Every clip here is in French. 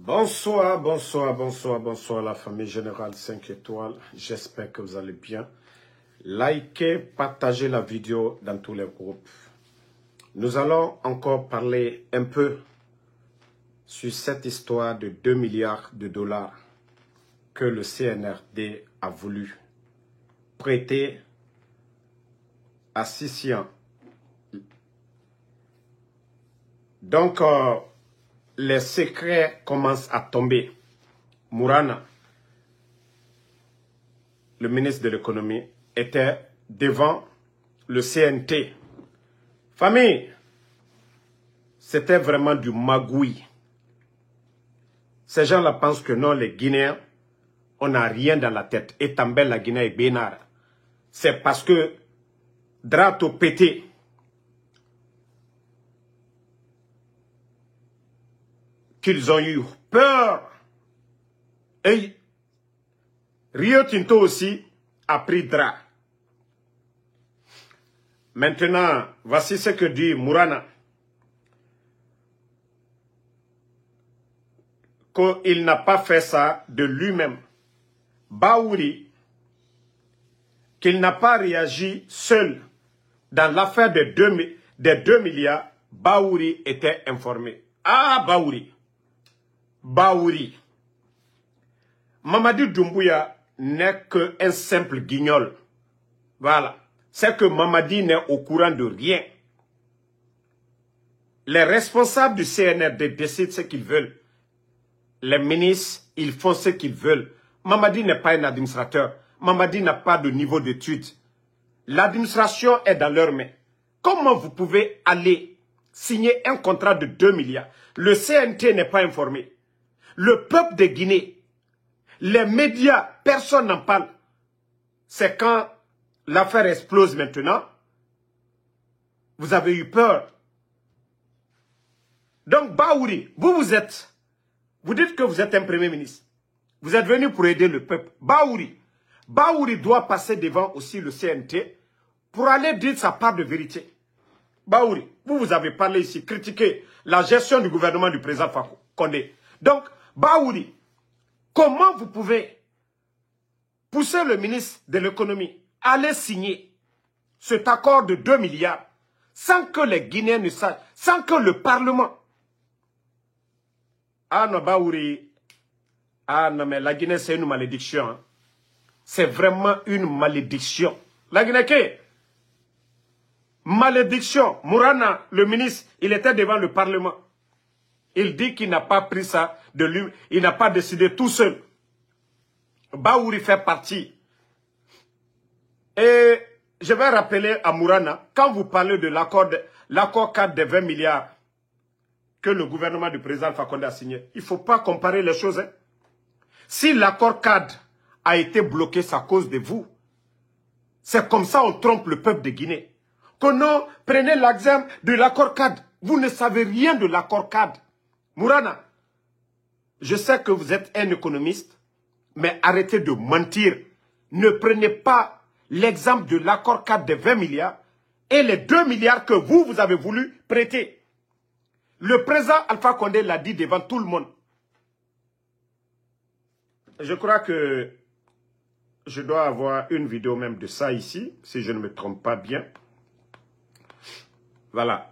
Bonsoir, bonsoir, bonsoir, bonsoir la famille Générale 5 étoiles. J'espère que vous allez bien. Likez, partagez la vidéo dans tous les groupes. Nous allons encore parler un peu sur cette histoire de 2 milliards de dollars que le CNRD a voulu prêter à Sisian. Donc, les secrets commencent à tomber. Mourana, le ministre de l'économie, était devant le CNT. Famille, c'était vraiment du magouille. Ces gens-là pensent que non, les Guinéens, on n'a rien dans la tête. Et Tambel, la Guinée et Bénard. C'est parce que Drato pété. Qu'ils ont eu peur. Et Rio Tinto aussi a pris Dra. Maintenant, voici ce que dit Mourana. Qu'il n'a pas fait ça de lui-même. Baouri, qu'il n'a pas réagi seul dans l'affaire des 2 milliards, Baouri était informé. Ah, Baouri. Baouri. Mamadi Doumbouya n'est qu'un simple guignol. Voilà. C'est que Mamadi n'est au courant de rien. Les responsables du CNRD décident ce qu'ils veulent. Les ministres, ils font ce qu'ils veulent. Mamadi n'est pas un administrateur. Mamadi n'a pas de niveau d'études. L'administration est dans leurs mains. Comment vous pouvez aller signer un contrat de 2 milliards? Le CNT n'est pas informé. Le peuple de Guinée, les médias, personne n'en parle. C'est quand l'affaire explose maintenant, vous avez eu peur. Donc, Baouri, vous dites que vous êtes un premier ministre. Vous êtes venu pour aider le peuple. Baouri doit passer devant aussi le CNT pour aller dire sa part de vérité. Baouri, vous avez parlé ici, critiqué la gestion du gouvernement du président Fakou Condé. Donc, Baouri, comment vous pouvez pousser le ministre de l'économie à aller signer cet accord de 2 milliards sans que les Guinéens ne sachent, sans que le Parlement... Ah non, Baouri, ah non, mais la Guinée, c'est une malédiction. Hein. C'est vraiment une malédiction. La Guinée, qu'est? Malédiction. Mourana, le ministre, il était devant le Parlement. Il dit qu'il n'a pas pris ça de lui. Il n'a pas décidé tout seul. Baouri fait partie. Et je vais rappeler à Mourana, quand vous parlez de l'accord cadre des 20 milliards que le gouvernement du président Alpha Condé a signé, il ne faut pas comparer les choses. Hein. Si l'accord cadre a été bloqué, c'est à cause de vous. C'est comme ça on trompe le peuple de Guinée. Que non, prenez l'exemple de l'accord cadre. Vous ne savez rien de l'accord cadre. Mourana, je sais que vous êtes un économiste, mais arrêtez de mentir. Ne prenez pas l'exemple de l'accord cadre de 20 milliards et les 2 milliards que vous avez voulu prêter. Le président Alpha Condé l'a dit devant tout le monde. Je crois que je dois avoir une vidéo même de ça ici, si je ne me trompe pas bien. Voilà.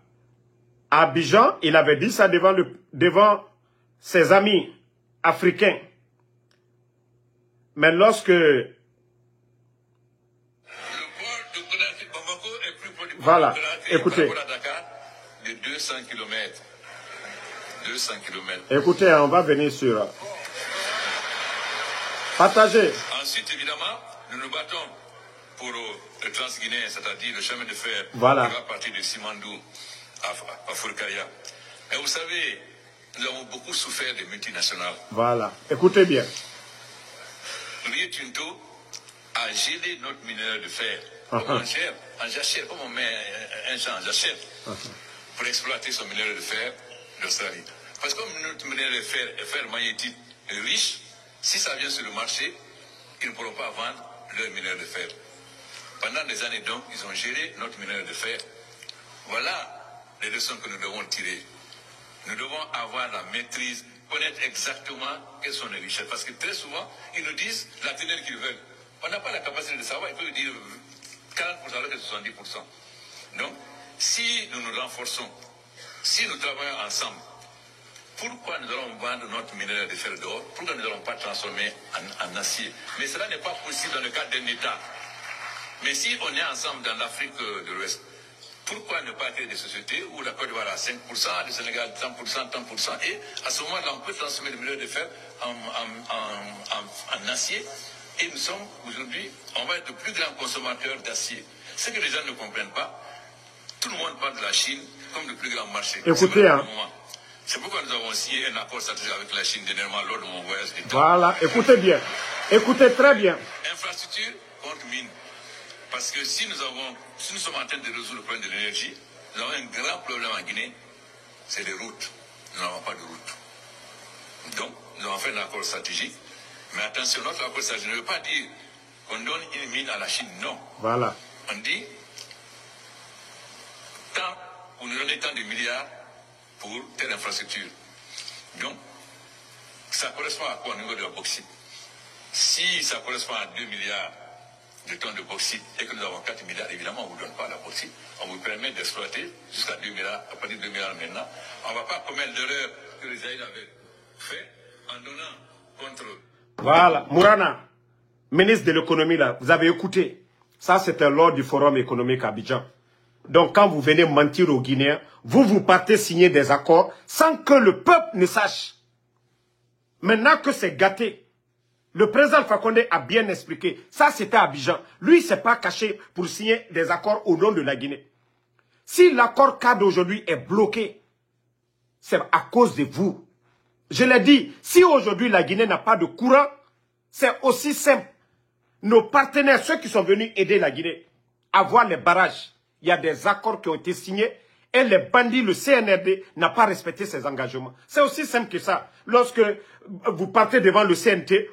À Abidjan, il avait dit ça devant ses amis africains. Mais lorsque... Voilà, écoutez. De 200 km. 200 km. Écoutez, on va venir sur... Partagez. Ensuite, évidemment, nous nous battons pour le Transguinéen, c'est-à-dire le chemin de fer Voilà. qui va partir de Simandou à Fourcaria. Et vous savez, nous avons beaucoup souffert des multinationales. Voilà, écoutez bien. Rio Tinto a gelé notre minerai de fer. En jachère, comme on met un champ en jachère, pour exploiter son minerai de fer d'Australie. Parce que comme notre minerai de fer magnétique est riche, si ça vient sur le marché, ils ne pourront pas vendre leur minerai de fer. Pendant des années donc, ils ont gelé notre minerai de fer. Voilà les leçons que nous devons tirer. Nous devons avoir la maîtrise connaître exactement quelles sont les richesses. Parce que très souvent, ils nous disent la teneur qu'ils veulent. On n'a pas la capacité de savoir. Ils peuvent dire 40% alors que 70%. Donc, si nous nous renforçons, si nous travaillons ensemble, pourquoi nous allons vendre notre minerai de fer dehors? Pourquoi nous n'allons pas transformer en acier? Mais cela n'est pas possible dans le cadre d'un État. Mais si on est ensemble dans l'Afrique de l'Ouest, pourquoi ne pas créer des sociétés où la Côte d'Ivoire a 5%, le Sénégal 30%, 30%, et à ce moment-là, on peut transformer le minerai de fer en acier, et nous sommes aujourd'hui, on va être le plus grand consommateur d'acier. Ce que les gens ne comprennent pas, tout le monde parle de la Chine comme le plus grand marché. Écoutez, c'est pourquoi nous avons signé un accord stratégique avec la Chine dernièrement lors de mon voyage d'État. Voilà, écoutez bien. Écoutez très bien. Infrastructure contre mine. Parce que si nous sommes en train de résoudre le problème de l'énergie, nous avons un grand problème en Guinée, c'est les routes. Nous n'avons pas de route. Donc, nous avons fait un accord stratégique. Mais attention, notre accord stratégique ne veut pas dire qu'on donne une mine à la Chine, non. Voilà. On dit, tant, vous nous donnez tant de milliards pour telle infrastructure. Donc, ça correspond à quoi au niveau de la bauxite? Si ça correspond à 2 milliards de tonnes de bauxite et que nous avons 4 milliards, évidemment, on ne vous donne pas la bauxite. On vous permet d'exploiter jusqu'à 2 milliards, à partir de 2 milliards maintenant. On ne va pas commettre l'erreur que les Aïd avaient fait en donnant contre... Voilà, Mourana, ministre de l'économie, là, vous avez écouté. Ça, c'était lors du forum économique à Abidjan. Donc, quand vous venez mentir aux Guinéens, vous partez signer des accords sans que le peuple ne sache. Maintenant que c'est gâté, le président Alpha Condé a bien expliqué. Ça, c'était à Abidjan. Lui, il ne s'est pas caché pour signer des accords au nom de la Guinée. Si l'accord cadre aujourd'hui est bloqué, c'est à cause de vous. Je l'ai dit, si aujourd'hui la Guinée n'a pas de courant, c'est aussi simple. Nos partenaires, ceux qui sont venus aider la Guinée à voir les barrages, il y a des accords qui ont été signés et les bandits, le CNRD, n'a pas respecté ses engagements. C'est aussi simple que ça. Lorsque vous partez devant le CNT,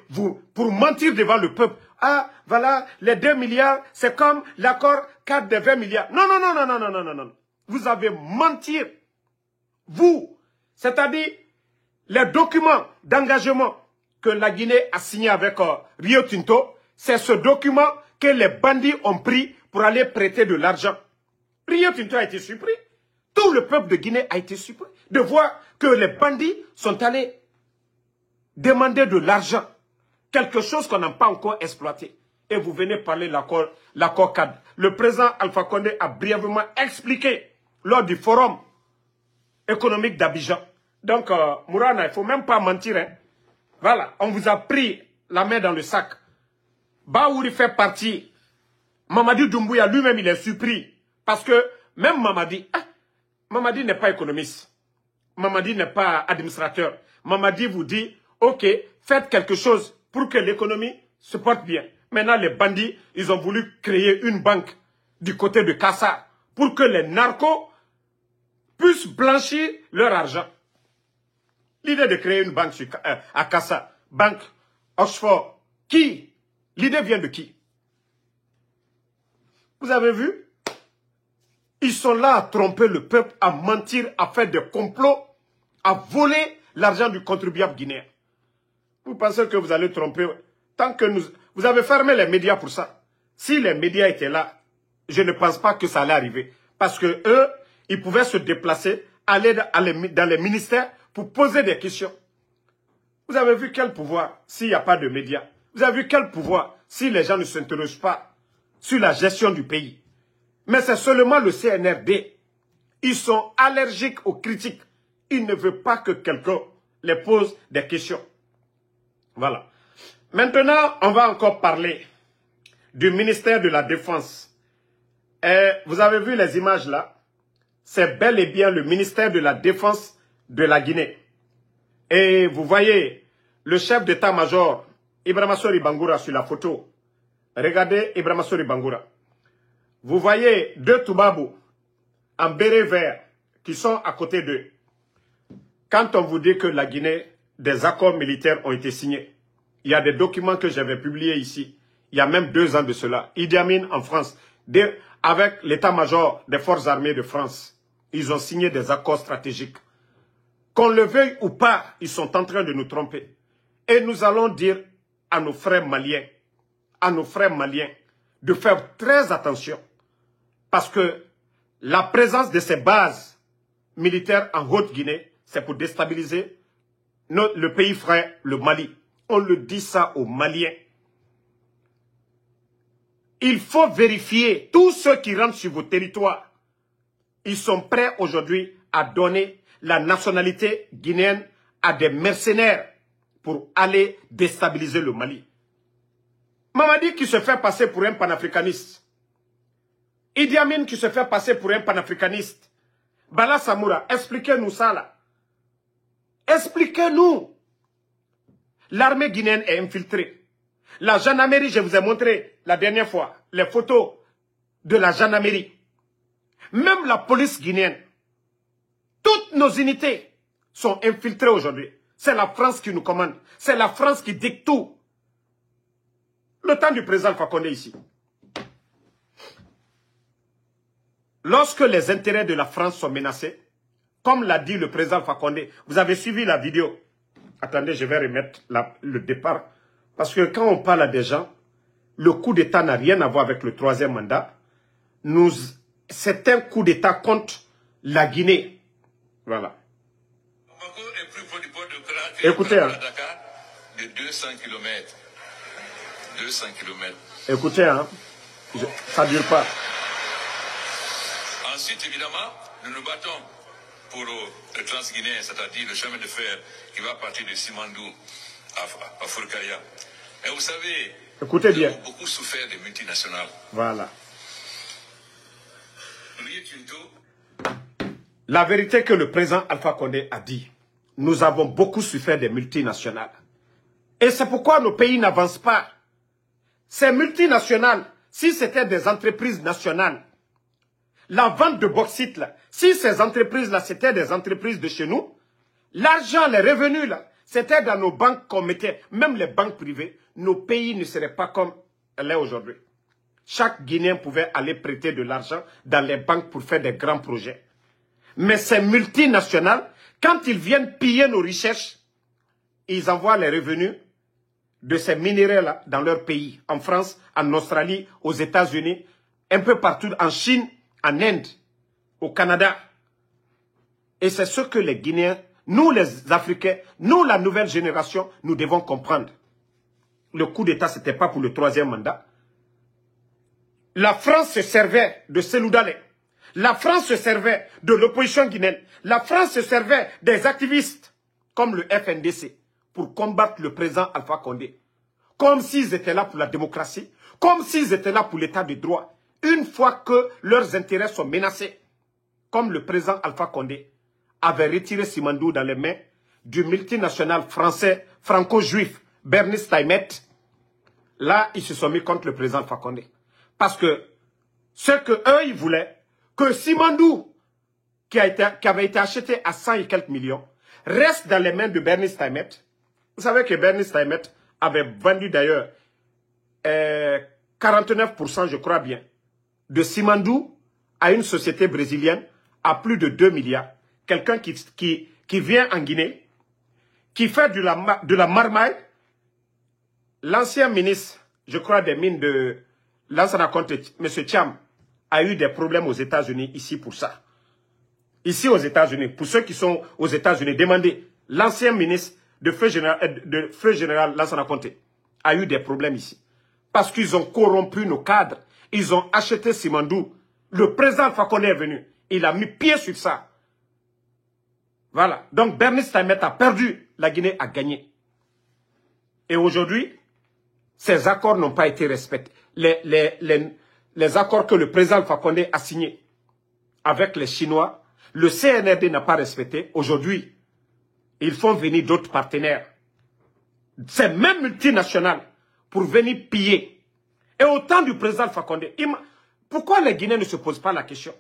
pour mentir devant le peuple, ah, voilà, les 2 milliards, c'est comme l'accord 4 de 20 milliards. Non, non, non, non, non, non, non, non, non. Vous avez menti. Vous, c'est-à-dire les documents d'engagement que la Guinée a signé avec Rio Tinto, c'est ce document que les bandits ont pris pour aller prêter de l'argent. Rio Tinto a été surpris. Tout le peuple de Guinée a été surpris de voir que les bandits sont allés demander de l'argent. Quelque chose qu'on n'a pas encore exploité. Et vous venez parler de l'accord cadre. Le président Alpha Condé a brièvement expliqué lors du forum économique d'Abidjan. Donc, Mourana, il ne faut même pas mentir. Hein. Voilà, on vous a pris la main dans le sac. Baouri fait partie. Mamadi Doumbouya lui-même, il est surpris. Parce que même Mamadi n'est pas économiste. Mamadi n'est pas administrateur. Mamadi vous dit, ok, faites quelque chose pour que l'économie se porte bien. Maintenant, les bandits, ils ont voulu créer une banque du côté de Kassa pour que les narcos puissent blanchir leur argent. L'idée de créer une banque à Kassa, banque Oxford, qui? L'idée vient de qui? Vous avez vu? Ils sont là à tromper le peuple, à mentir, à faire des complots, à voler l'argent du contribuable guinéen. Vous pensez que vous allez tromper? Tant que vous avez fermé les médias pour ça. Si les médias étaient là, je ne pense pas que ça allait arriver. Parce que eux, ils pouvaient se déplacer, aller dans les ministères pour poser des questions. Vous avez vu quel pouvoir s'il n'y a pas de médias? Vous avez vu quel pouvoir si les gens ne s'interrogent pas sur la gestion du pays? Mais c'est seulement le CNRD. Ils sont allergiques aux critiques. Ils ne veulent pas que quelqu'un les pose des questions. Voilà. Maintenant, on va encore parler du ministère de la Défense. Et vous avez vu les images là? C'est bel et bien le ministère de la Défense de la Guinée. Et vous voyez le chef d'état-major, Ibrahima Sori Bangoura, sur la photo. Regardez Ibrahima Sori Bangoura. Vous voyez deux Toubabou en béret vert qui sont à côté d'eux. Quand on vous dit que la Guinée, des accords militaires ont été signés, il y a des documents que j'avais publiés ici, il y a même 2 ans de cela. Idi Amin en France, avec l'état-major des forces armées de France, ils ont signé des accords stratégiques. Qu'on le veuille ou pas, ils sont en train de nous tromper. Et nous allons dire à nos frères maliens, de faire très attention. Parce que la présence de ces bases militaires en Haute-Guinée, c'est pour déstabiliser le pays frère, le Mali. On le dit ça aux Maliens. Il faut vérifier tous ceux qui rentrent sur vos territoires. Ils sont prêts aujourd'hui à donner la nationalité guinéenne à des mercenaires pour aller déstabiliser le Mali. Mamadi qui se fait passer pour un panafricaniste. Idi Amin qui se fait passer pour un panafricaniste. Bala Samoura, expliquez-nous ça là. Expliquez-nous. L'armée guinéenne est infiltrée. La gendarmerie, je vous ai montré la dernière fois les photos de la gendarmerie. Même la police guinéenne. Toutes nos unités sont infiltrées aujourd'hui. C'est la France qui nous commande. C'est la France qui dicte tout. Le temps du président Alpha Condé ici. Lorsque les intérêts de la France sont menacés, comme l'a dit le président Alpha Condé, vous avez suivi la vidéo. Attendez, je vais remettre le départ. Parce que quand on parle à des gens, le coup d'État n'a rien à voir avec le troisième mandat. C'est un coup d'État contre la Guinée. Voilà. Écoutez, hein. De 200 km. 200 km. Écoutez, hein. Ça ne dure pas. Ensuite, évidemment, nous nous battons pour le Transguinéen, c'est-à-dire le chemin de fer qui va partir de Simandou à Fourkaya. Et vous savez, écoutez bien. Nous avons beaucoup souffert des multinationales. Voilà. Rio Tinto. La vérité que le président Alpha Condé a dit, nous avons beaucoup souffert des multinationales. Et c'est pourquoi nos pays n'avancent pas. Ces multinationales, si c'était des entreprises nationales, la vente de bauxite, là, si ces entreprises-là, c'était des entreprises de chez nous, l'argent, les revenus, là, c'était dans nos banques qu'on mettait, même les banques privées, nos pays ne seraient pas comme elle est aujourd'hui. Chaque Guinéen pouvait aller prêter de l'argent dans les banques pour faire des grands projets. Mais ces multinationales, quand ils viennent piller nos richesses, ils envoient les revenus de ces minéraux-là dans leur pays, en France, en Australie, aux États-Unis, un peu partout, en Chine, en Inde, au Canada. Et c'est ce que les Guinéens, nous les Africains, nous la nouvelle génération, nous devons comprendre. Le coup d'État, ce n'était pas pour le troisième mandat. La France se servait de Cellou Dalein. La France se servait de l'opposition guinéenne. La France se servait des activistes comme le FNDC pour combattre le président Alpha Condé. Comme s'ils étaient là pour la démocratie, comme s'ils étaient là pour l'état de droit. Une fois que leurs intérêts sont menacés, comme le président Alpha Condé avait retiré Simandou dans les mains du multinational français franco-juif Bernice Taimet, là, ils se sont mis contre le président Alpha Condé. Parce que ce qu'eux, ils voulaient, que Simandou, qui avait été acheté à 100 et quelques millions, reste dans les mains de Bernice Taimet. Vous savez que Bernice Taimet avait vendu d'ailleurs 49%, je crois bien, de Simandou à une société brésilienne à plus de 2 milliards. Quelqu'un qui vient en Guinée, qui fait de la marmaille. L'ancien ministre, je crois, des mines de Lansana Conté, M. Thiam, a eu des problèmes aux États-Unis ici pour ça. Ici aux États-Unis, pour ceux qui sont aux États-Unis, demandez, l'ancien ministre de Feu Général Lansana Conté a eu des problèmes ici. Parce qu'ils ont corrompu nos cadres. Ils ont acheté Simandou. Le président Alpha Condé est venu. Il a mis pied sur ça. Voilà. Donc Bernice Taimet a perdu. La Guinée a gagné. Et aujourd'hui, ces accords n'ont pas été respectés. Les accords que le président Alpha Condé a signés avec les Chinois, le CNRD n'a pas respecté. Aujourd'hui, ils font venir d'autres partenaires. Ces mêmes multinationales pour venir piller. Et au temps du président Alpha Condé, pourquoi les Guinéens ne se posent pas la question?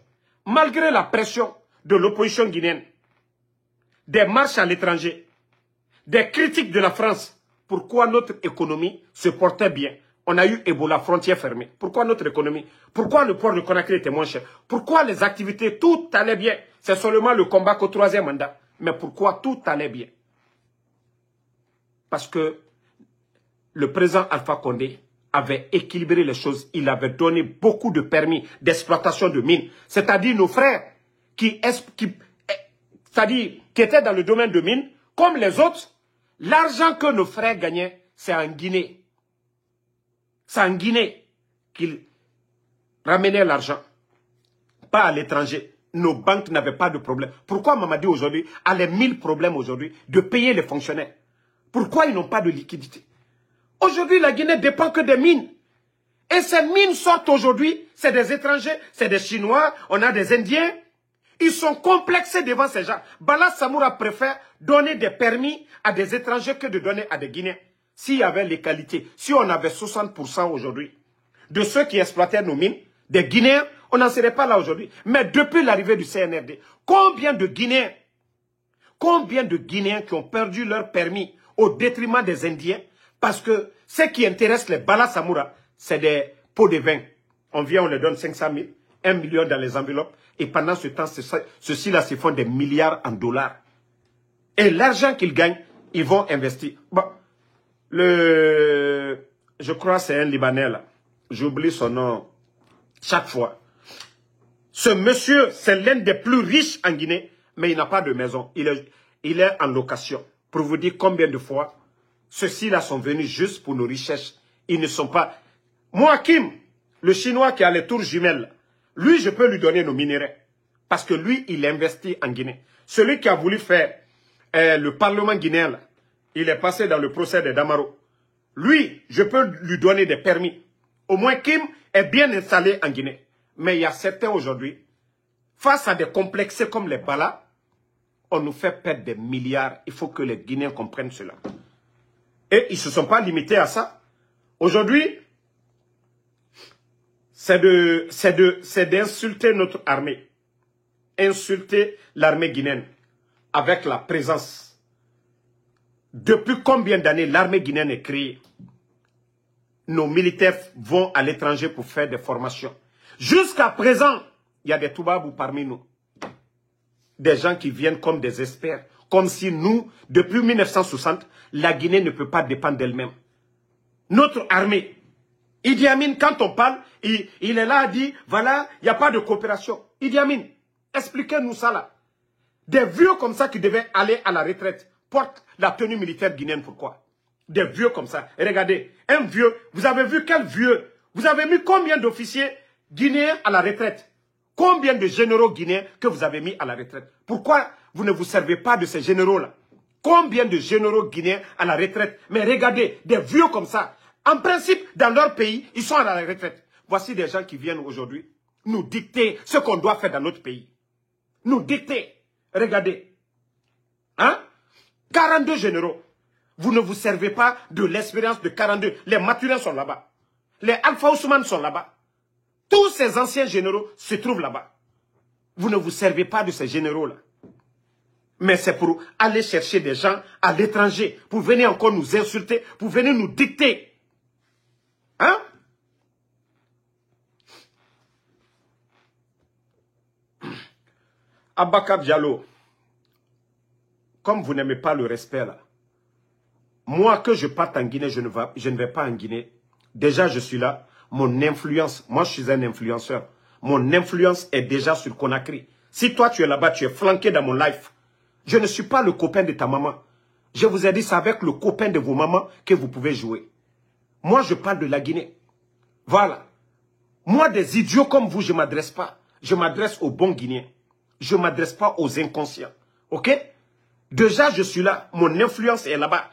Malgré la pression de l'opposition guinéenne, des marches à l'étranger, des critiques de la France, pourquoi notre économie se portait bien? On a eu Ebola, frontières fermées. Pourquoi notre économie? Pourquoi le port de Conakry était moins cher? Pourquoi les activités, tout allait bien? C'est seulement le combat qu'au troisième mandat. Mais pourquoi tout allait bien? Parce que le président Alpha Condé avait équilibré les choses. Il avait donné beaucoup de permis d'exploitation de mines. C'est-à-dire nos frères qui étaient dans le domaine de mines, comme les autres, l'argent que nos frères gagnaient, c'est en Guinée. C'est en Guinée qu'ils ramenaient l'argent, pas à l'étranger. Nos banques n'avaient pas de problème. Pourquoi Mamadi aujourd'hui a les 1000 problèmes aujourd'hui de payer les fonctionnaires? Pourquoi ils n'ont pas de liquidité? Aujourd'hui, la Guinée dépend que des mines. Et ces mines sortent aujourd'hui, c'est des étrangers, c'est des Chinois, on a des Indiens. Ils sont complexés devant ces gens. Bala Samoura préfère donner des permis à des étrangers que de donner à des Guinéens. S'il y avait les qualités, si on avait 60% aujourd'hui de ceux qui exploitaient nos mines, des Guinéens, on n'en serait pas là aujourd'hui. Mais depuis l'arrivée du CNRD, combien de Guinéens qui ont perdu leur permis au détriment des Indiens? Parce que ce qui intéresse les Bala Samoura, c'est des pots de vin. On vient, on les donne 500 000, 1 million dans les enveloppes. Et pendant ce temps, ceux-ci-là se font des milliards en dollars. Et l'argent qu'ils gagnent, ils vont investir. Bon, je crois que c'est un Libanais là. J'oublie son nom chaque fois. Ce monsieur, c'est l'un des plus riches en Guinée, mais il n'a pas de maison. Il est en location. Pour vous dire combien de fois, ceux-ci-là sont venus juste pour nos richesses. Ils ne sont pas... Moi, Kim, le Chinois qui a les tours jumelles, lui, je peux lui donner nos minéraux. Parce que lui, il investit en Guinée. Celui qui a voulu faire le Parlement guinéen, là, il est passé dans le procès de Damaro. Lui, je peux lui donner des permis. Au moins, Kim est bien installé en Guinée. Mais il y a certains aujourd'hui, face à des complexés comme les Bala, on nous fait perdre des milliards. Il faut que les Guinéens comprennent cela. Et ils ne se sont pas limités à ça. Aujourd'hui, c'est d'insulter notre armée. Insulter l'armée guinéenne avec la présence. Depuis combien d'années l'armée guinéenne est créée? Nos militaires vont à l'étranger pour faire des formations. Jusqu'à présent, il y a des Toubabou parmi nous. Des gens qui viennent comme des experts. Comme si nous, depuis 1960, la Guinée ne peut pas dépendre d'elle-même. Notre armée, Idi Amin, quand on parle, il est là, dit, voilà, il n'y a pas de coopération. Idi Amin, expliquez-nous ça là. Des vieux comme ça qui devaient aller à la retraite portent la tenue militaire guinéenne. Pourquoi? Des vieux comme ça. Et regardez, un vieux, vous avez vu quel vieux? Vous avez mis combien d'officiers guinéens à la retraite? Combien de généraux guinéens que vous avez mis à la retraite? Pourquoi vous ne vous servez pas de ces généraux-là? Combien de généraux guinéens à la retraite? Mais regardez, des vieux comme ça. En principe, dans leur pays, ils sont à la retraite. Voici des gens qui viennent aujourd'hui nous dicter ce qu'on doit faire dans notre pays. Nous dicter. Regardez. Hein? 42 généraux. Vous ne vous servez pas de l'expérience de 42. Les Maturins sont là-bas. Les Alpha Ousmane sont là-bas. Tous ces anciens généraux se trouvent là-bas. Vous ne vous servez pas de ces généraux-là. Mais c'est pour aller chercher des gens à l'étranger, pour venir encore nous insulter, pour venir nous dicter. Hein? Abaka Diallo, comme vous n'aimez pas le respect là, moi que je parte en Guinée, je ne vais pas en Guinée. Déjà je suis là, mon influence, moi je suis un influenceur, mon influence est déjà sur Conakry. Si toi tu es là-bas, tu es flanqué dans mon live, je ne suis pas le copain de ta maman. Je vous ai dit, c'est avec le copain de vos mamans que vous pouvez jouer. Moi je parle de la Guinée. Voilà. Moi des idiots comme vous, je ne m'adresse pas. Je m'adresse aux bons Guinéens. Je ne m'adresse pas aux inconscients. Ok? Déjà, je suis là. Mon influence est là-bas.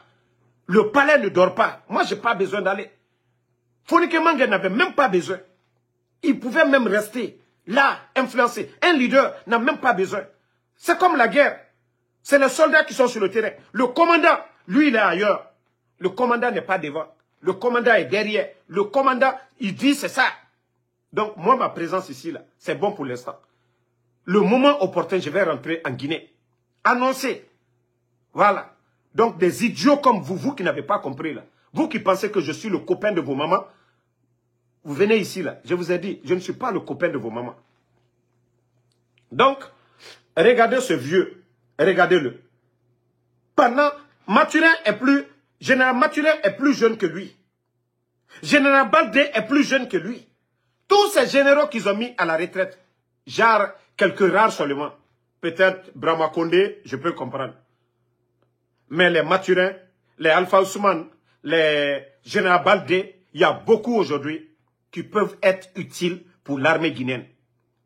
Le palais ne dort pas. Moi, je n'ai pas besoin d'aller. Fonike Mange n'avait même pas besoin. Il pouvait même rester là, influencé. Un leader n'a même pas besoin. C'est comme la guerre. C'est les soldats qui sont sur le terrain. Le commandant, lui, il est ailleurs. Le commandant n'est pas devant. Le commandant est derrière. Le commandant, il dit c'est ça. Donc, moi, ma présence ici, là, c'est bon pour l'instant. Le moment opportun, je vais rentrer en Guinée. Annoncer. Voilà. Donc, des idiots comme vous qui n'avez pas compris, là. Vous qui pensez que je suis le copain de vos mamans, vous venez ici, là. Je vous ai dit, je ne suis pas le copain de vos mamans. Donc, regardez ce vieux. Regardez-le. Pendant, Général Mathurin est plus jeune que lui. Général Baldé est plus jeune que lui. Tous ces généraux qu'ils ont mis à la retraite, genre quelques rares seulement, peut-être Brahma Condé, je peux comprendre. Mais les Mathurin, les Alpha Ousmane, les Général Baldé, il y a beaucoup aujourd'hui qui peuvent être utiles pour l'armée guinéenne.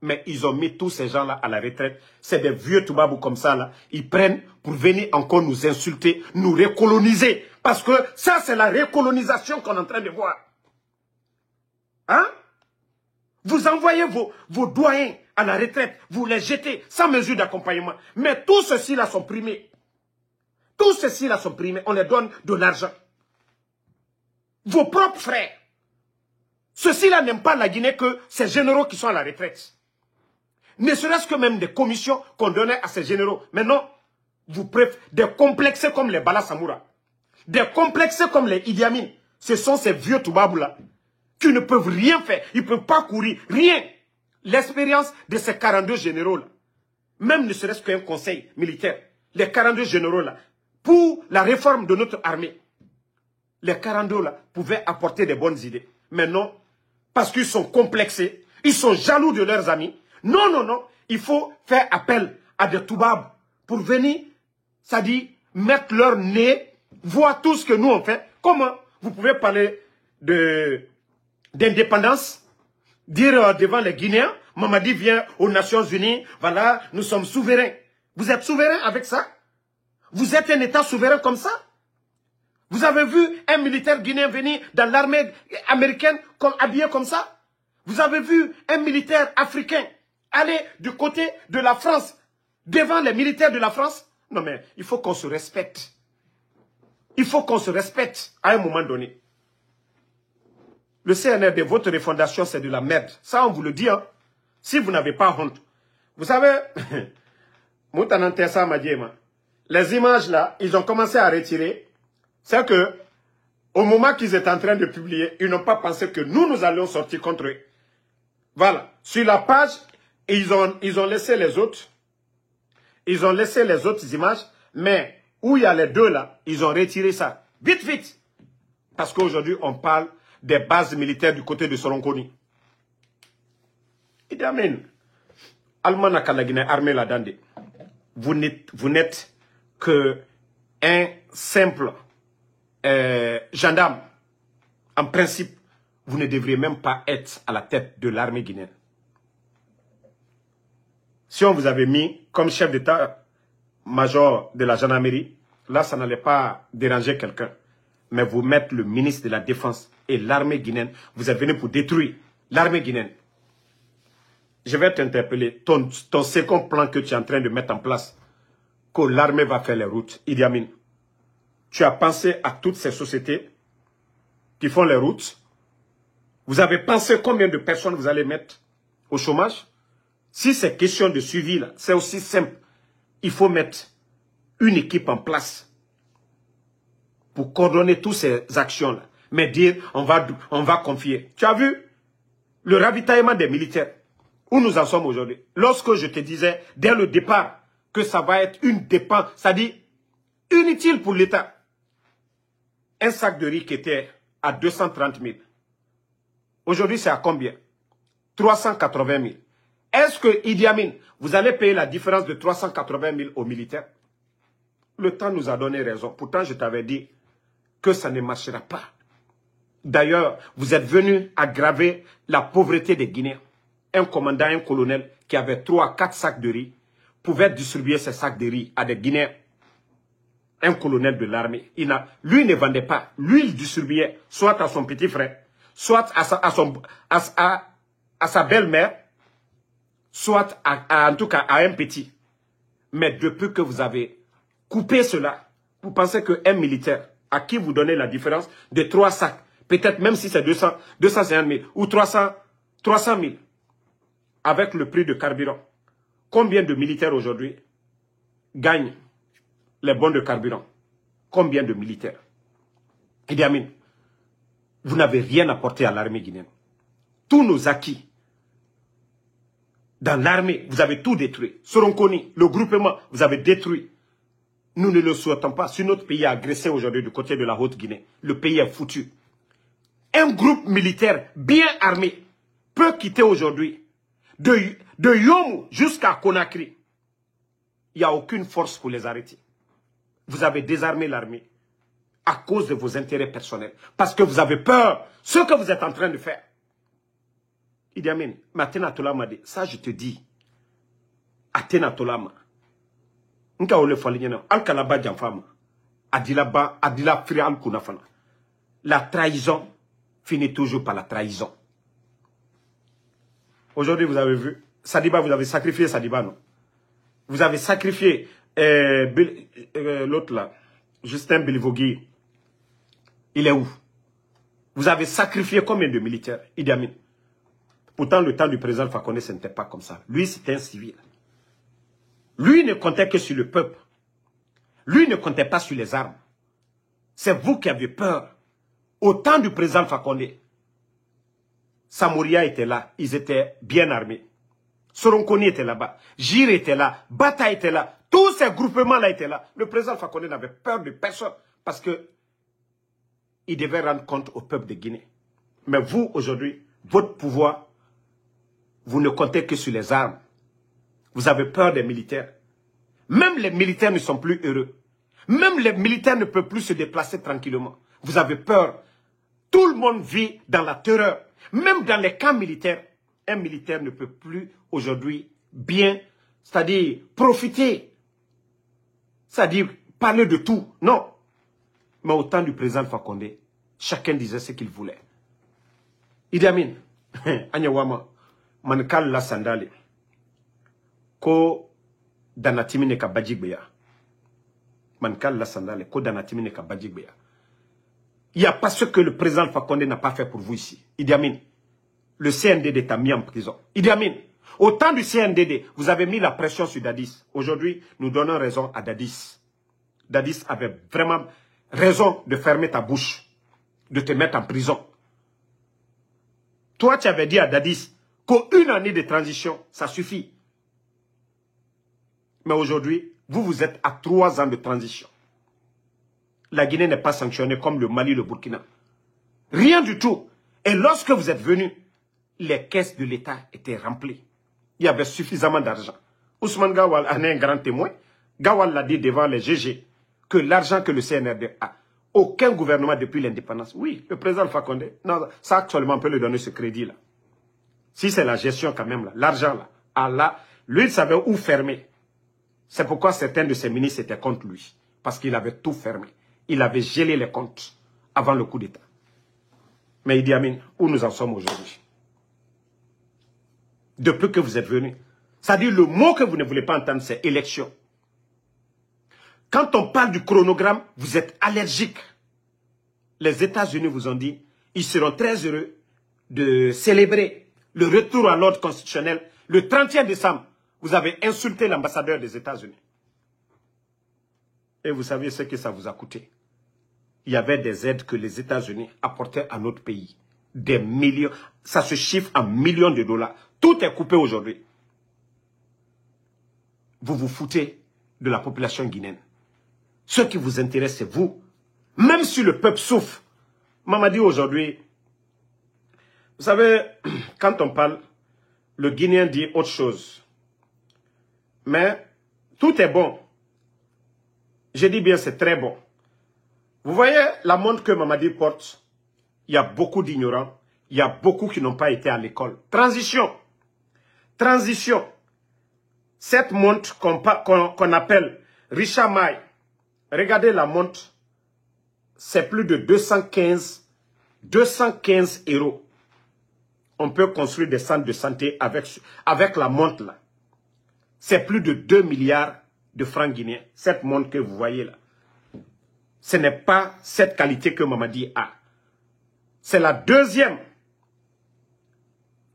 Mais ils ont mis tous ces gens-là à la retraite. C'est des vieux toubabous comme ça, là. Ils prennent pour venir encore nous insulter, nous recoloniser. Parce que ça, c'est la recolonisation qu'on est en train de voir. Hein? Vous envoyez vos doyens à la retraite, vous les jetez sans mesure d'accompagnement. Mais tous ceux-ci-là sont primés. Tous ceux-ci-là sont primés. On les donne de l'argent. Vos propres frères. Ceux-ci-là n'aiment pas la Guinée que ces généraux qui sont à la retraite. Ne serait-ce que même des commissions qu'on donnait à ces généraux. Mais non, vous préférez des complexés comme les Bala Samoura. Des complexés comme les Idi Amin. Ce sont ces vieux toubabous-là qui ne peuvent rien faire. Ils ne peuvent pas courir. Rien. L'expérience de ces 42 généraux-là, même ne serait-ce qu'un conseil militaire, les 42 généraux-là, pour la réforme de notre armée, les 42-là pouvaient apporter des bonnes idées. Mais non, parce qu'ils sont complexés, ils sont jaloux de leurs amis. Non, non, non, il faut faire appel à des toubabs pour venir, c'est-à-dire mettre leur nez, voir tout ce que nous on fait. Comment vous pouvez parler d'indépendance, dire devant les Guinéens, Mamadi vient aux Nations Unies, voilà, nous sommes souverains. Vous êtes souverain avec ça? Vous êtes un État souverain comme ça? Vous avez vu un militaire guinéen venir dans l'armée américaine habillé comme ça? Vous avez vu un militaire africain aller du côté de la France, devant les militaires de la France? Non mais, il faut qu'on se respecte. Il faut qu'on se respecte à un moment donné. Le CNRD, votre refondation, c'est de la merde. Ça, on vous le dit, hein. Si vous n'avez pas honte. Vous savez, les images là, ils ont commencé à retirer. C'est que, au moment qu'ils étaient en train de publier, ils n'ont pas pensé que nous allions sortir contre eux. Voilà. Sur la page, ils ont laissé les autres. Ils ont laissé les autres images. Mais, où il y a les deux là, ils ont retiré ça. Vite, vite. Parce qu'aujourd'hui, on parle des bases militaires du côté de Soronkoni. Idi Amin, Almana Kalagine, armée la dande. Vous n'êtes que un simple gendarme. En principe, vous ne devriez même pas être à la tête de l'armée guinéenne. Si on vous avait mis comme chef d'état-major de la gendarmerie, là, ça n'allait pas déranger quelqu'un. Mais vous mettre le ministre de la Défense et l'armée guinéenne, vous êtes venu pour détruire l'armée guinéenne. Je vais t'interpeller. Ton second plan que tu es en train de mettre en place, que l'armée va faire les routes, Idi Amin. Tu as pensé à toutes ces sociétés qui font les routes? Vous avez pensé combien de personnes vous allez mettre au chômage? Si c'est question de suivi, là, c'est aussi simple. Il faut mettre une équipe en place pour coordonner toutes ces actions-là. Mais dire, on va confier. Tu as vu le ravitaillement des militaires, où nous en sommes aujourd'hui. Lorsque je te disais, dès le départ, que ça va être une dépense, c'est-à-dire inutile pour l'État. Un sac de riz qui était à 230 000. Aujourd'hui, c'est à combien? 380 000. Est-ce que, Idi Amin, vous allez payer la différence de 380 000 aux militaires? Le temps nous a donné raison. Pourtant, je t'avais dit que ça ne marchera pas. D'ailleurs, vous êtes venu aggraver la pauvreté des Guinéens. Un commandant, un colonel qui avait 3 à 4 sacs de riz pouvait distribuer ces sacs de riz à des Guinéens. Un colonel de l'armée. Lui ne vendait pas. Lui, il distribuait soit à son petit frère, soit à sa belle-mère, soit en tout cas à un petit. Mais depuis que vous avez coupé cela, vous pensez qu'un militaire à qui vous donnez la différence de 3 sacs, peut-être même si c'est 250 000 ou 300 000, avec le prix de carburant, combien de militaires aujourd'hui gagnent les bons de carburant? Combien de militaires? Idi Amin, vous n'avez rien apporté à l'armée guinéenne. Tous nos acquis Dans l'armée, vous avez tout détruit. Soronkoni, le groupement, vous avez détruit. Nous ne le souhaitons pas. Si notre pays est agressé aujourd'hui du côté de la Haute-Guinée, le pays est foutu. Un groupe militaire bien armé peut quitter aujourd'hui de Yomu jusqu'à Conakry. Il n'y a aucune force pour les arrêter. Vous avez désarmé l'armée à cause de vos intérêts personnels. Parce que vous avez peur. Ce que vous êtes en train de faire. Idi Amin, mais Athéna Tolama dit, ça je te dis. Athéna Tolama. Nka ole falignana, alkalaba jamfama. Adila fri al kunafana. La trahison finit toujours par la trahison. Aujourd'hui, vous avez vu, Sadiba, vous avez sacrifié Sadiba, non? Vous avez sacrifié l'autre là, Justin Bilivogui. Il est où? Vous avez sacrifié combien de militaires? Idi Amin. Pourtant, le temps du président Fakonde, ce n'était pas comme ça. Lui, c'était un civil. Lui ne comptait que sur le peuple. Lui ne comptait pas sur les armes. C'est vous qui avez peur. Au temps du président Fakonde, Samouria était là. Ils étaient bien armés. Soronkoni était là-bas. Jir était là. Bata était là. Tous ces groupements-là étaient là. Le président Fakonde n'avait peur de personne. Parce que il devait rendre compte au peuple de Guinée. Mais vous, aujourd'hui, votre pouvoir, vous ne comptez que sur les armes. Vous avez peur des militaires. Même les militaires ne sont plus heureux. Même les militaires ne peuvent plus se déplacer tranquillement. Vous avez peur. Tout le monde vit dans la terreur. Même dans les camps militaires, un militaire ne peut plus aujourd'hui bien, c'est-à-dire profiter. C'est-à-dire parler de tout. Non. Mais au temps du président Fakonde, chacun disait ce qu'il voulait. Idi Amin, Anyawama, Mankal la sandale, ko danatimi ne ka bajigbeya. Mankal la sandale, ko danatimi ne ka bajigbeya. Il n'y a pas ce que le président Fakonde n'a pas fait pour vous ici. Idi Amin, le CNDD t'a mis en prison. Idi Amin, au temps du CNDD, vous avez mis la pression sur Dadis. Aujourd'hui, nous donnons raison à Dadis. Dadis avait vraiment raison de fermer ta bouche, de te mettre en prison. Toi, tu avais dit à Dadis qu'une année de transition, ça suffit. Mais aujourd'hui, vous êtes à 3 ans de transition. La Guinée n'est pas sanctionnée comme le Mali, le Burkina. Rien du tout. Et lorsque vous êtes venus, les caisses de l'État étaient remplies. Il y avait suffisamment d'argent. Ousmane Gawal en est un grand témoin. Gawal l'a dit devant les GG que l'argent que le CNRD a, aucun gouvernement depuis l'indépendance. Oui, le président Fakonde, non, ça actuellement on peut lui donner ce crédit-là. Si c'est la gestion quand même, l'argent là, Allah, lui il savait où fermer. C'est pourquoi certains de ses ministres étaient contre lui. Parce qu'il avait tout fermé. Il avait gelé les comptes avant le coup d'État. Mais Idi Amin, où nous en sommes aujourd'hui? Depuis que vous êtes venu. C'est-à-dire le mot que vous ne voulez pas entendre, c'est élection. Quand on parle du chronogramme, vous êtes allergique. Les États-Unis vous ont dit, ils seront très heureux de célébrer le retour à l'ordre constitutionnel le 31 décembre. Vous avez insulté l'ambassadeur des États-Unis. Et vous savez ce que ça vous a coûté. Il y avait des aides que les États-Unis apportaient à notre pays. Des millions. Ça se chiffre en millions de dollars. Tout est coupé aujourd'hui. Vous vous foutez de la population guinéenne. Ce qui vous intéresse, c'est vous. Même si le peuple souffre. Mamadi aujourd'hui, vous savez, quand on parle, le Guinéen dit autre chose. Mais tout est bon. Je dis bien, c'est très bon. Vous voyez la montre que Mamadi porte, il y a beaucoup d'ignorants, il y a beaucoup qui n'ont pas été à l'école. Transition. Transition. Cette montre qu'on appelle Richard May, regardez la montre, c'est plus de 215 euros. On peut construire des centres de santé avec la montre là. C'est plus de 2 milliards de francs guinéens. Cette montre que vous voyez là. Ce n'est pas cette qualité que Mamadi a. C'est la deuxième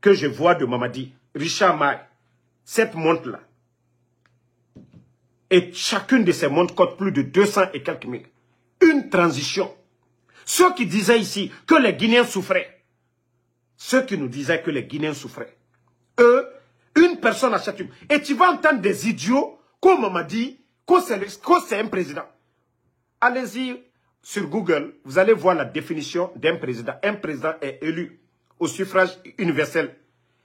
que je vois de Mamadi. Richard May. Cette montre là. Et chacune de ces montres coûte plus de 200 et quelques mille. Une transition. Ceux qui disaient ici que les Guinéens souffraient. Ceux qui nous disaient que les Guinéens souffraient. Eux, une personne achète une. Et tu vas entendre des idiots, comme on m'a dit, que c'est un président. Allez-y sur Google, vous allez voir la définition d'un président. Un président est élu au suffrage universel,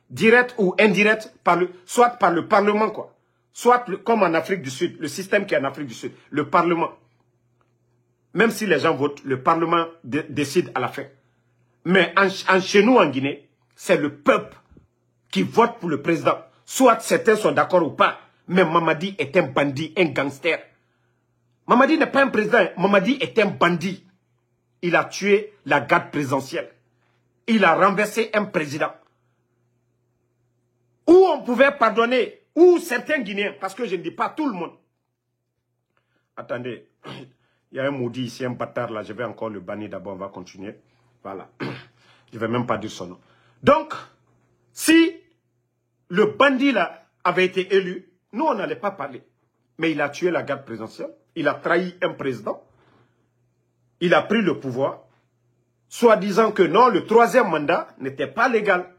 direct ou indirect, soit par le Parlement, quoi. Soit comme en Afrique du Sud, le système qui est en Afrique du Sud, le Parlement. Même si les gens votent, le Parlement décide à la fin. Mais chez nous, en Guinée, c'est le peuple qui vote pour le président. Soit certains sont d'accord ou pas, mais Mamadi est un bandit, un gangster. Mamadi n'est pas un président, Mamadi est un bandit. Il a tué la garde présidentielle. Il a renversé un président. Où on pouvait pardonner, ou certains Guinéens, parce que je ne dis pas tout le monde. Attendez, il y a un maudit ici, un bâtard là, je vais encore le bannir d'abord, on va continuer. Voilà, je ne vais même pas dire son nom. Donc, si le bandit là avait été élu, nous on n'allait pas parler. Mais il a tué la garde présidentielle, il a trahi un président, il a pris le pouvoir, soit disant que non, le troisième mandat n'était pas légal.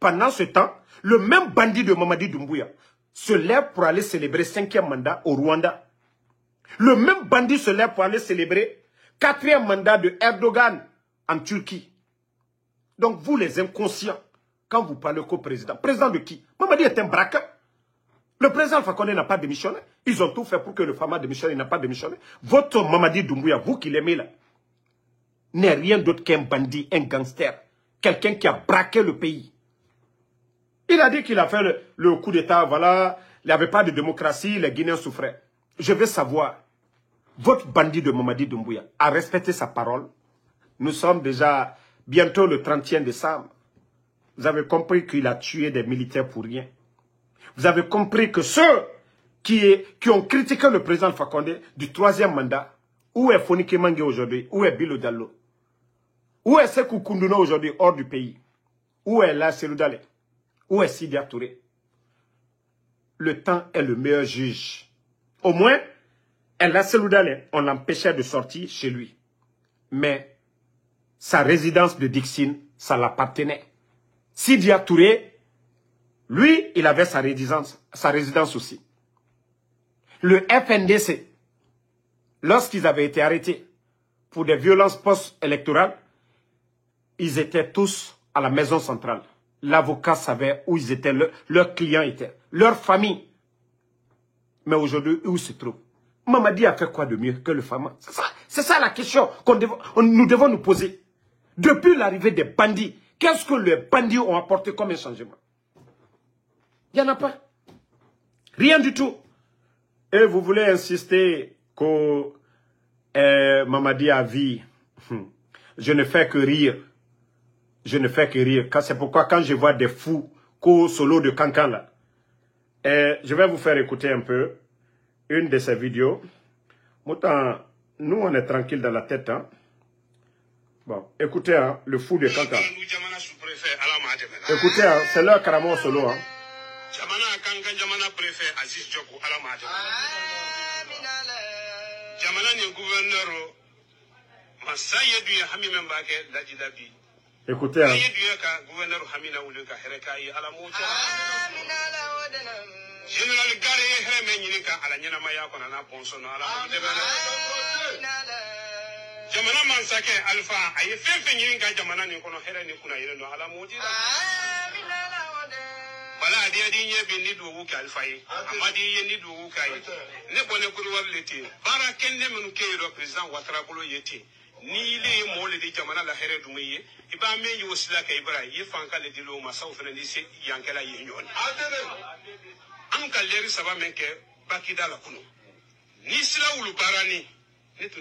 Pendant ce temps, le même bandit de Mamadi Doumbouya se lève pour aller célébrer 5e mandat au Rwanda. Le même bandit se lève pour aller célébrer 4e mandat de Erdogan en Turquie. Donc vous les inconscients, quand vous parlez qu'au président, président de qui? Mamadi est un braqueur. Le président Fakonde n'a pas démissionné. Ils ont tout fait pour que le Fama démissionne, il n'a pas démissionné. Votre Mamadi Doumbouya, vous qui l'aimez là, n'est rien d'autre qu'un bandit, un gangster. Quelqu'un qui a braqué le pays. Il a dit qu'il a fait le coup d'État, voilà, il n'y avait pas de démocratie, les Guinéens souffraient. Je veux savoir, votre bandit de Mamadi Doumbouya a respecté sa parole. Nous sommes déjà bientôt le 31 décembre. Vous avez compris qu'il a tué des militaires pour rien. Vous avez compris que ceux qui ont critiqué le président Fakonde du 3e mandat, où est Fonike Mange aujourd'hui? Où est Bilo Diallo? Où est Sekou Koundouna aujourd'hui hors du pays? Où est La Seloudale? Où est Sidia Touré? Le temps est le meilleur juge. Au moins, La Seloudale, on l'empêchait de sortir chez lui. Mais sa résidence de Dixine, ça l'appartenait. Sidia Touré, lui, il avait sa résidence aussi. Le FNDC, lorsqu'ils avaient été arrêtés pour des violences post-électorales, ils étaient tous à la maison centrale. L'avocat savait où ils étaient, leurs clients étaient, leur famille. Mais aujourd'hui, où se trouvent? Mamadi a fait quoi de mieux que le Fama? C'est ça la question que nous devons nous poser. Depuis l'arrivée des bandits, qu'est-ce que les bandits ont apporté comme un changement? Il n'y en a pas. Rien du tout. Et vous voulez insister que Mamadi a vu. Je ne fais que rire. Je ne fais que rire. C'est pourquoi quand je vois des fous, solo de Cancan là, je vais vous faire écouter un peu une de ces vidéos. Autant, nous on est tranquille dans la tête. Hein. Bon, écoutez, hein, le fou de Cancan. Écoutez, hein, c'est leur carrément solo. Hein. Écoutez, hein. Jamana mansake alpha aye fefe nyinga jamana ni kono here ni kuna yele no ala mojida wala adi nye be ni do wuka alpha yi amadi ye ni do wuka yi ne bone kuru warleti bara kenne menu ke do president watara kolo yeti ni le mo le di jamana la here du meye iba me yi wasila ka ibra yi fanka le di lo ma saw fene ni se yankela yi nyoni am ka leri saba menke bakida la kuno ni sila wulu barani. Mais la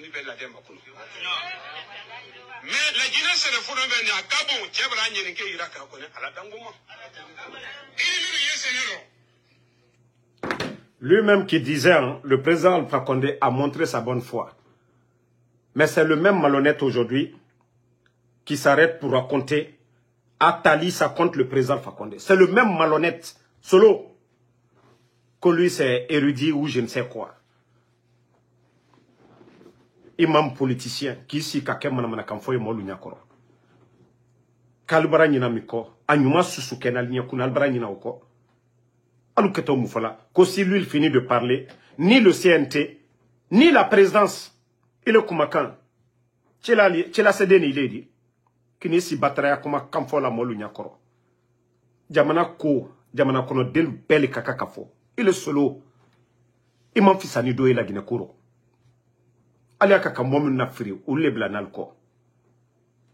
Guinée se refond à Gabon, Tchèvra, Nyenke, Iraka, à la Dangoma. Lui-même qui disait, hein, le président Alpha Condé a montré sa bonne foi. Mais c'est le même malhonnête aujourd'hui qui s'arrête pour raconter Atali, ça contre le président Alpha Condé. C'est le même malhonnête, solo, que lui c'est érudit ou je ne sais quoi. Imam politicien qui ici kakem manamana kamfoye molu nyakoro kalbara nyina miko anyuma susu kenal nyakuna albara nyina uko Alouketo Moufala, qu'aussi lui il finit de parler, ni le CNT, ni la présidence, et le Koumakan, Tchela Sedeni il est dit, qui n'est si battra comme Kamfola Molu Nyakoro. Jamana Ko, Jamana Kono del Beli Kakakafo, il est solo, il m'en fit sanido et la Guinée-Koro. Alia Kakamomu Nafri, ou le Blanalko.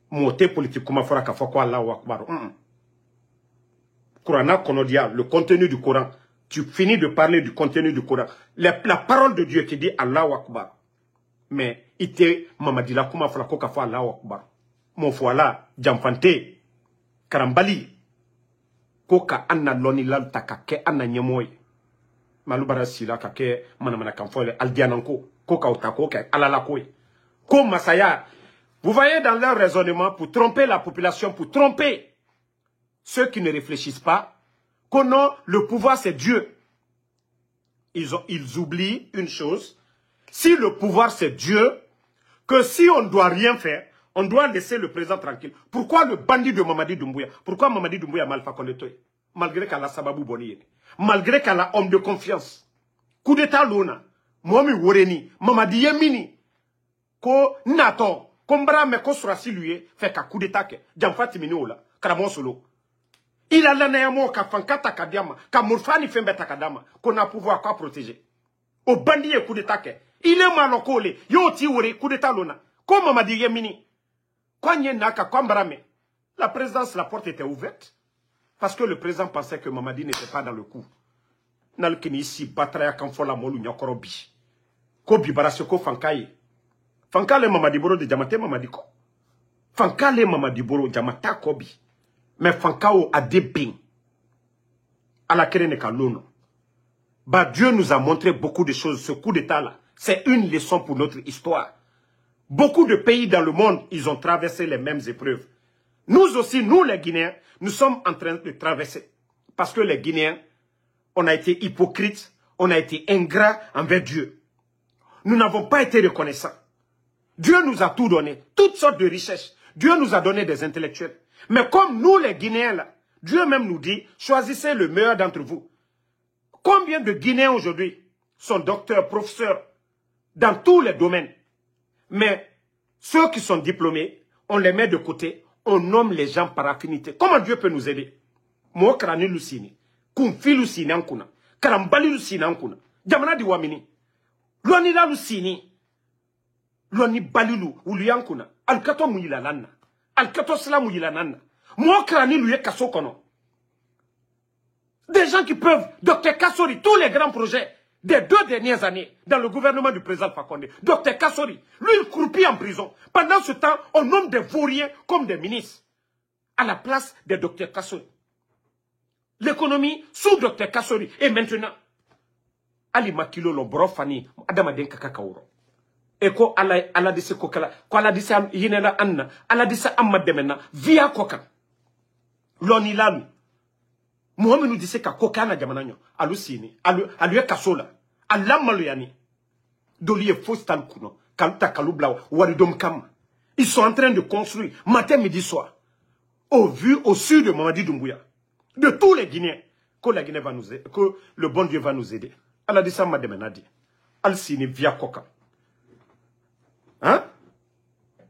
Moté politique, comment fera Kafo quoi Allah ou Akbar. Corana Konodia, le contenu du Coran. Tu finis de parler du contenu du Coran. La parole de Dieu qui dit Allah ou Akbar. Mais ite Mamadila kuma fala ko Kafo Allah ou Akbar. Mon voilà, Jamfante, Karambali, Koka Anna Loni Lal Takake Anna Nyemoy. Malubara Sila Kake Manamana Kamfole, Aldiananko, Koka Otako, Alalakoy. Ko Masaya. Vous voyez dans leur raisonnement, pour tromper la population, pour tromper ceux qui ne réfléchissent pas, que non, le pouvoir c'est Dieu. Ils oublient une chose. Si le pouvoir c'est Dieu, que si on ne doit rien faire, on doit laisser le président tranquille. Pourquoi le bandit de Mamadi Doumbouya? Pourquoi Mamadi Doumbouya Malfa Kondetoy? Malgré qu'elle a Sababou Boni. Malgré qu'elle a homme de confiance. Coup d'état Luna. Momi Woreni. Mamadi Yemini. Ko Nato. Kombra me ko surasi lui fait ka coup d'état ke jamfati miniola karamo solo il a l'anayamo ka fankata kadiama ka murfani fembe takadama qu'on a pouvoir quoi protéger au bandit coup d'état ke il est malokole yo ti wori coup d'état lona comme Mamadi Yemini kwanye naka kombra me la présidence la porte était ouverte parce que le président pensait que Mamadi n'était pas dans le coup nalkini ici batra ya kamfola molu nyokorobi ko bibarasoko fankaye Fankale Mamadi Boro de Jamate Mamadi ko. Fankale Mamadi Boro Jamata Kobi. Mais Fankao a des bings. À la Kerene Kalono. Bah, Dieu nous a montré beaucoup de choses. Ce coup d'état là, c'est une leçon pour notre histoire. Beaucoup de pays dans le monde, ils ont traversé les mêmes épreuves. Nous aussi, nous les Guinéens, nous sommes en train de traverser. Parce que les Guinéens, on a été hypocrites, on a été ingrats envers Dieu. Nous n'avons pas été reconnaissants. Dieu nous a tout donné, toutes sortes de richesses. Dieu nous a donné des intellectuels. Mais comme nous les Guinéens là, Dieu même nous dit, choisissez le meilleur d'entre vous. Combien de Guinéens aujourd'hui sont docteurs, professeurs, dans tous les domaines. Mais ceux qui sont diplômés, on les met de côté, on nomme les gens par affinité. Comment Dieu peut nous aider? Mo krani lusini, kumfi lusini ankuna, karambali lusini ankuna, jamana di wamini, luani la lusini. Loni balilu uliyankuna alkato muyila nanna alkato sala muyila nanna mo krani luye kaso kono des gens qui peuvent Dr Kassori tous les grands projets des 2 dernières années dans le gouvernement du président Fakonde Dr Kassori lui il croupit en prison pendant ce temps on nomme des vauriens comme des ministres à la place de Dr Kassori l'économie sous Dr Kassori et maintenant Ali Makilo lo brofani adama den kakakauro Eko ala dise kokala ko ala dise yinela anna ala dise amma demena via kokan loni lami Mohamed nous disait ka kokana jamananyo alusini alu kasola alamalu yani doliye fostal kuno kaluta kalubla waridom kam ils sont en train de construire matin midi soir au vu au sud de Mamadi Doumbouya de tous les Guinéens que la Guinée va nous aider que le bon Dieu va nous aider ala dise amma demena di alsini via kokan. Hein?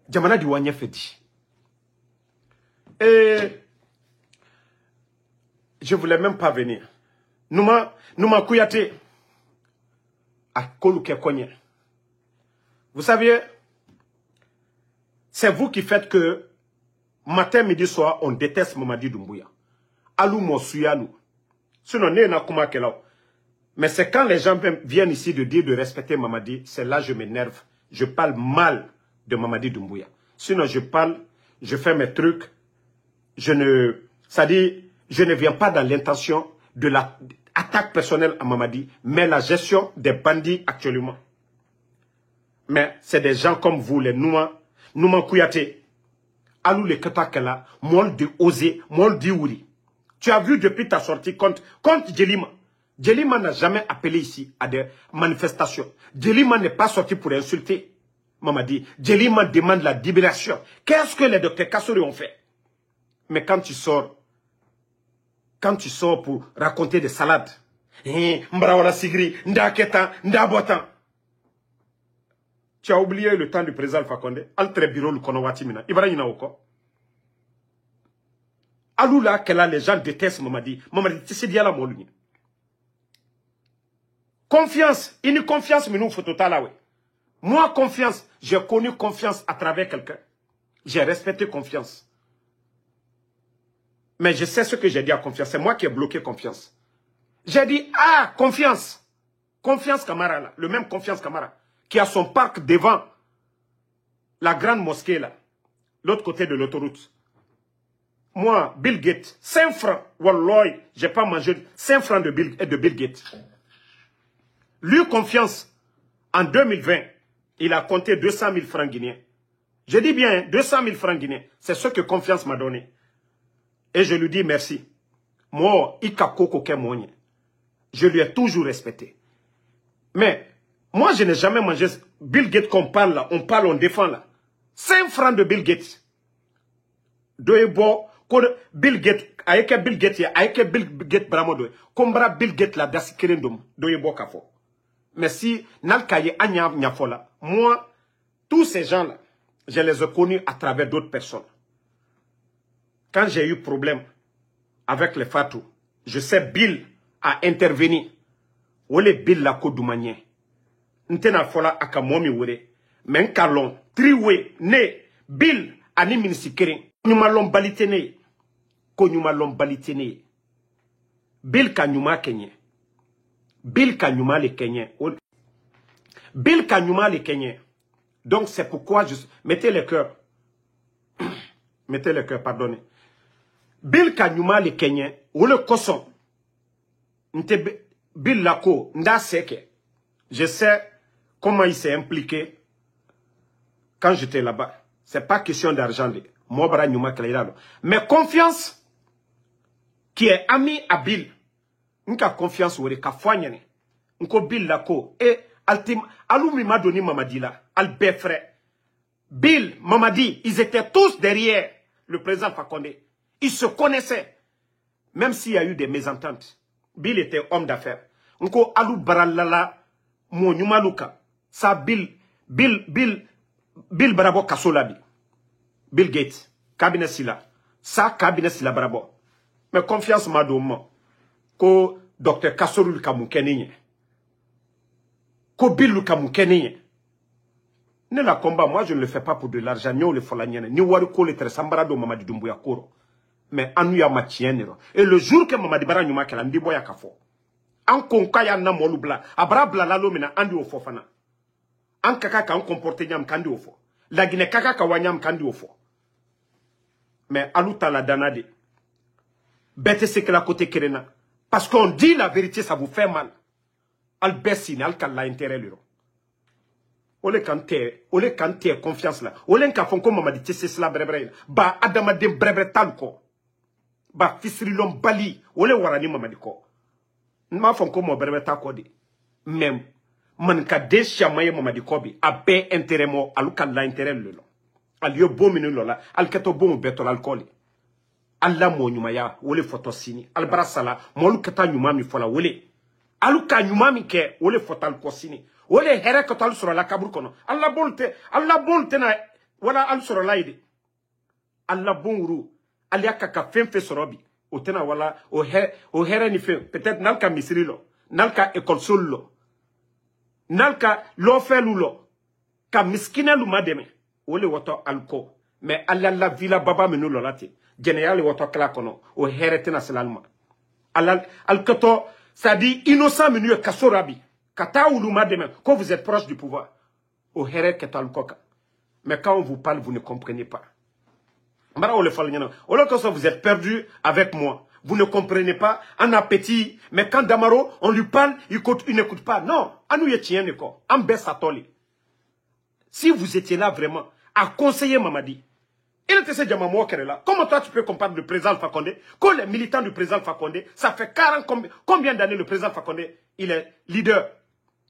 Jamana di wanya fedi. Et je voulais même pas venir. Nouma Kouyate à Koluke Konye. Vous savez, c'est vous qui faites que matin, midi, soir, on déteste Mamadi Doumbouya. Alou Mosuyalou. Sinon, n'est kuma kelao. Mais c'est quand les gens viennent ici de dire de respecter Mamadi, c'est là que je m'énerve. Je parle mal de Mamadi Doumbouya. Sinon, je parle, je fais mes trucs. C'est-à-dire, je ne viens pas dans l'intention de l'attaque personnelle à Mamadi, mais la gestion des bandits actuellement. Mais c'est des gens comme vous, les Nouma Kouyate, Alou le Katakela, Mol de Osé, Mol Diouri. Tu as vu depuis ta sortie contre Djelima. Djelima n'a jamais appelé ici à des manifestations. Djelima n'est pas sorti pour insulter Mamadi. Djelima demande la libération. Qu'est-ce que les docteurs Kassori ont fait? Mais quand tu sors pour raconter des salades, Mbrawala Sigri, Ndaketan, Ndabotan. Tu as oublié le temps du président Fakonde. Altre bureau le konowati mina. Ibrahima Oko. Aloula, qu'elle les gens détestent Mamadi. Mamadi, tu sais bien la moluni. Confiance. Une confiance, mais nous, faut total ouais. Moi, confiance. J'ai connu confiance à travers quelqu'un. J'ai respecté confiance. Mais je sais ce que j'ai dit à confiance. C'est moi qui ai bloqué confiance. J'ai dit, ah, confiance. Confiance Camara, là. Le même confiance Camara. Qui a son parc devant la grande mosquée, là. L'autre côté de l'autoroute. Moi, Bill Gates, 5 francs. Wallah, j'ai pas mangé 5 francs de Bill Gates. Lui, confiance. En 2020, il a compté 200 000 francs guinéens. Je dis bien, 200 000 francs guinéens. C'est ce que confiance m'a donné. Et je lui dis merci. Moi, je lui ai toujours respecté. Mais, moi, je n'ai jamais mangé Bill Gates qu'on parle là. On défend là. 5 francs de Bill Gates. Bill Gates, avec Bill Gates, Bramodo. Combra Bill Gates la dasikirendum. Doyebo kafo. Mais si, Nalkaye Anyam Nyafola, moi, tous ces gens-là, je les ai connus à travers d'autres personnes. Quand j'ai eu problème avec les Fatou, je sais Bill a intervenu. Ole Bill la kodoumanye. Ntena fola aka momi wure. Men kalon, triwe, ne, Bill ani minisikirin. Nyuma lombalite ko nyuma lombalite. Bill ka nyuma kenye. Bill ka nyuma le kenye. Bill ka nyuma le kenye. Donc c'est pourquoi je... Mettez le cœur. Mettez le cœur, pardonnez. Bill Kanyuma le Kenyan, ou le Kosson, Bill Lako, Nda Seke. Je sais comment il s'est impliqué quand j'étais là-bas. C'est pas question d'argent. Mais confiance, qui est ami à Bill, Nka confiance ou ka foignane. Nko Bill Lako, et Aloumi m'a donné Mamadi là, Albert frère. Bill, Mamadi, ils étaient tous derrière le président Fakonde. Ils se connaissaient. Même s'il y a eu des mésententes. Bill était homme d'affaires. Nko Alou Baralala, mon Yumaluka. Ça, Bill Barabo Kasolabi. Bill Gates. Cabinet Silla. Ça, cabinet Silla Barabo. Mais confiance m'a donné. Ko Dr. Kassorul Kamoukenye. Ko Bill Kamoukenye. Ne la combat, moi je ne le fais pas pour de l'argent. Ni le folanienne. Ni waruko le tresambarado Mamadi Doumbouya Koro. Mais anuya matienne. Et le jour que Mamadi Bara Nyuma Kela Ndiboya Kafo. An konkaya na molubla. Abra blala lomina andi ofofana. An kaka ka an comporte nyam kandi ofo. La Guinée kaka ka wanyam kandi ofo. Mais aluta la danade. Bête c'est que la côté kerena. Parce qu'on dit la vérité, ça vous fait mal. Al bessin, al kalla intérêt luro. Ole kante confiance là. Ole nka fonko Mamadi tese sla brebre. Ba adama de brebre talko. Ba fisrilom bali. Ole warani Mamadi ko. Nma fonko mo brebre talko de. Même man ka de chamaye Mamadi ko bi abe intérêt mo aluka la intérêt lolo. Al yo bominu lola. Al keto bomu beto l'alcool. Allah mo nyuma ya wole photo sini. Al barasala mo lukata nyuma mi fola wole. Aluka nyuma mi ke wole photo al sini. Wole here ko tal sura la kabur kono. Allah bolte na wala al sura laide. Allah bonru al yakaka femfe sorobi. O tena wala o here ni fe peut-être nalka misrilo, nalka école solo. Nalka lo felulo. Ka miskina lu mademe. Wole woto alko. Mais Allah la villa baba menu lolati. Général woto kala kono o here tena selalma. Allah alkato ça dit innocent menu kasorabi. Kata ou demain, quand vous êtes proche du pouvoir, au here ketal koka. Mais quand on vous parle, vous ne comprenez pas. Vous êtes perdu avec moi. Vous ne comprenez pas. Un appétit. Mais quand Damaro, on lui parle, il n'écoute pas. Non. Si vous étiez là vraiment, à conseiller Mamadi, il était ce Djamamo là. Comment toi tu peux comparer le président Fakonde? Quand les militants du président Fakonde, ça fait 40, combien d'années le président Fakonde, il est leader?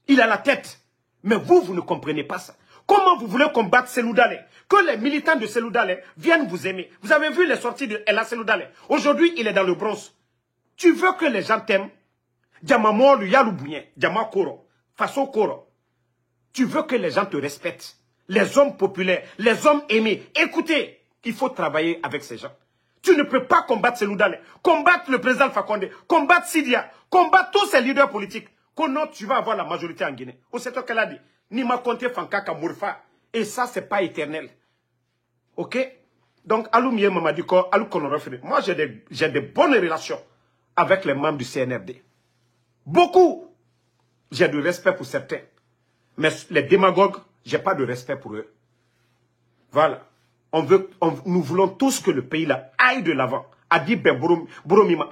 Il a la tête. Mais vous ne comprenez pas ça. Comment vous voulez combattre Seloudale? Que les militants de Seloudale viennent vous aimer. Vous avez vu les sorties de Ella Seloudale. Aujourd'hui, il est dans le bronze. Tu veux que les gens t'aiment? Djamamolu, Yaloubouyen, Djamakoro, Faso Koro. Tu veux que les gens te respectent. Les hommes populaires, les hommes aimés. Écoutez, il faut travailler avec ces gens. Tu ne peux pas combattre Seloudale, combattre le président Alpha Condé, combattre Sidia, combattre tous ces leaders politiques. Qu'on tu vas avoir la majorité en Guinée. Au c'est toi qu'elle a dit. Nima Conté Fankaka Mourfa. Et ça, c'est pas éternel. Ok? Donc, Aloumie Mamadi Ko, Alou Konorofine. Moi, j'ai des bonnes relations avec les membres du CNRD. Beaucoup. J'ai du respect pour certains. Mais les démagogues, j'ai pas de respect pour eux. Voilà. Nous voulons tous que le pays là aille de l'avant. Adi Ben Bouromima,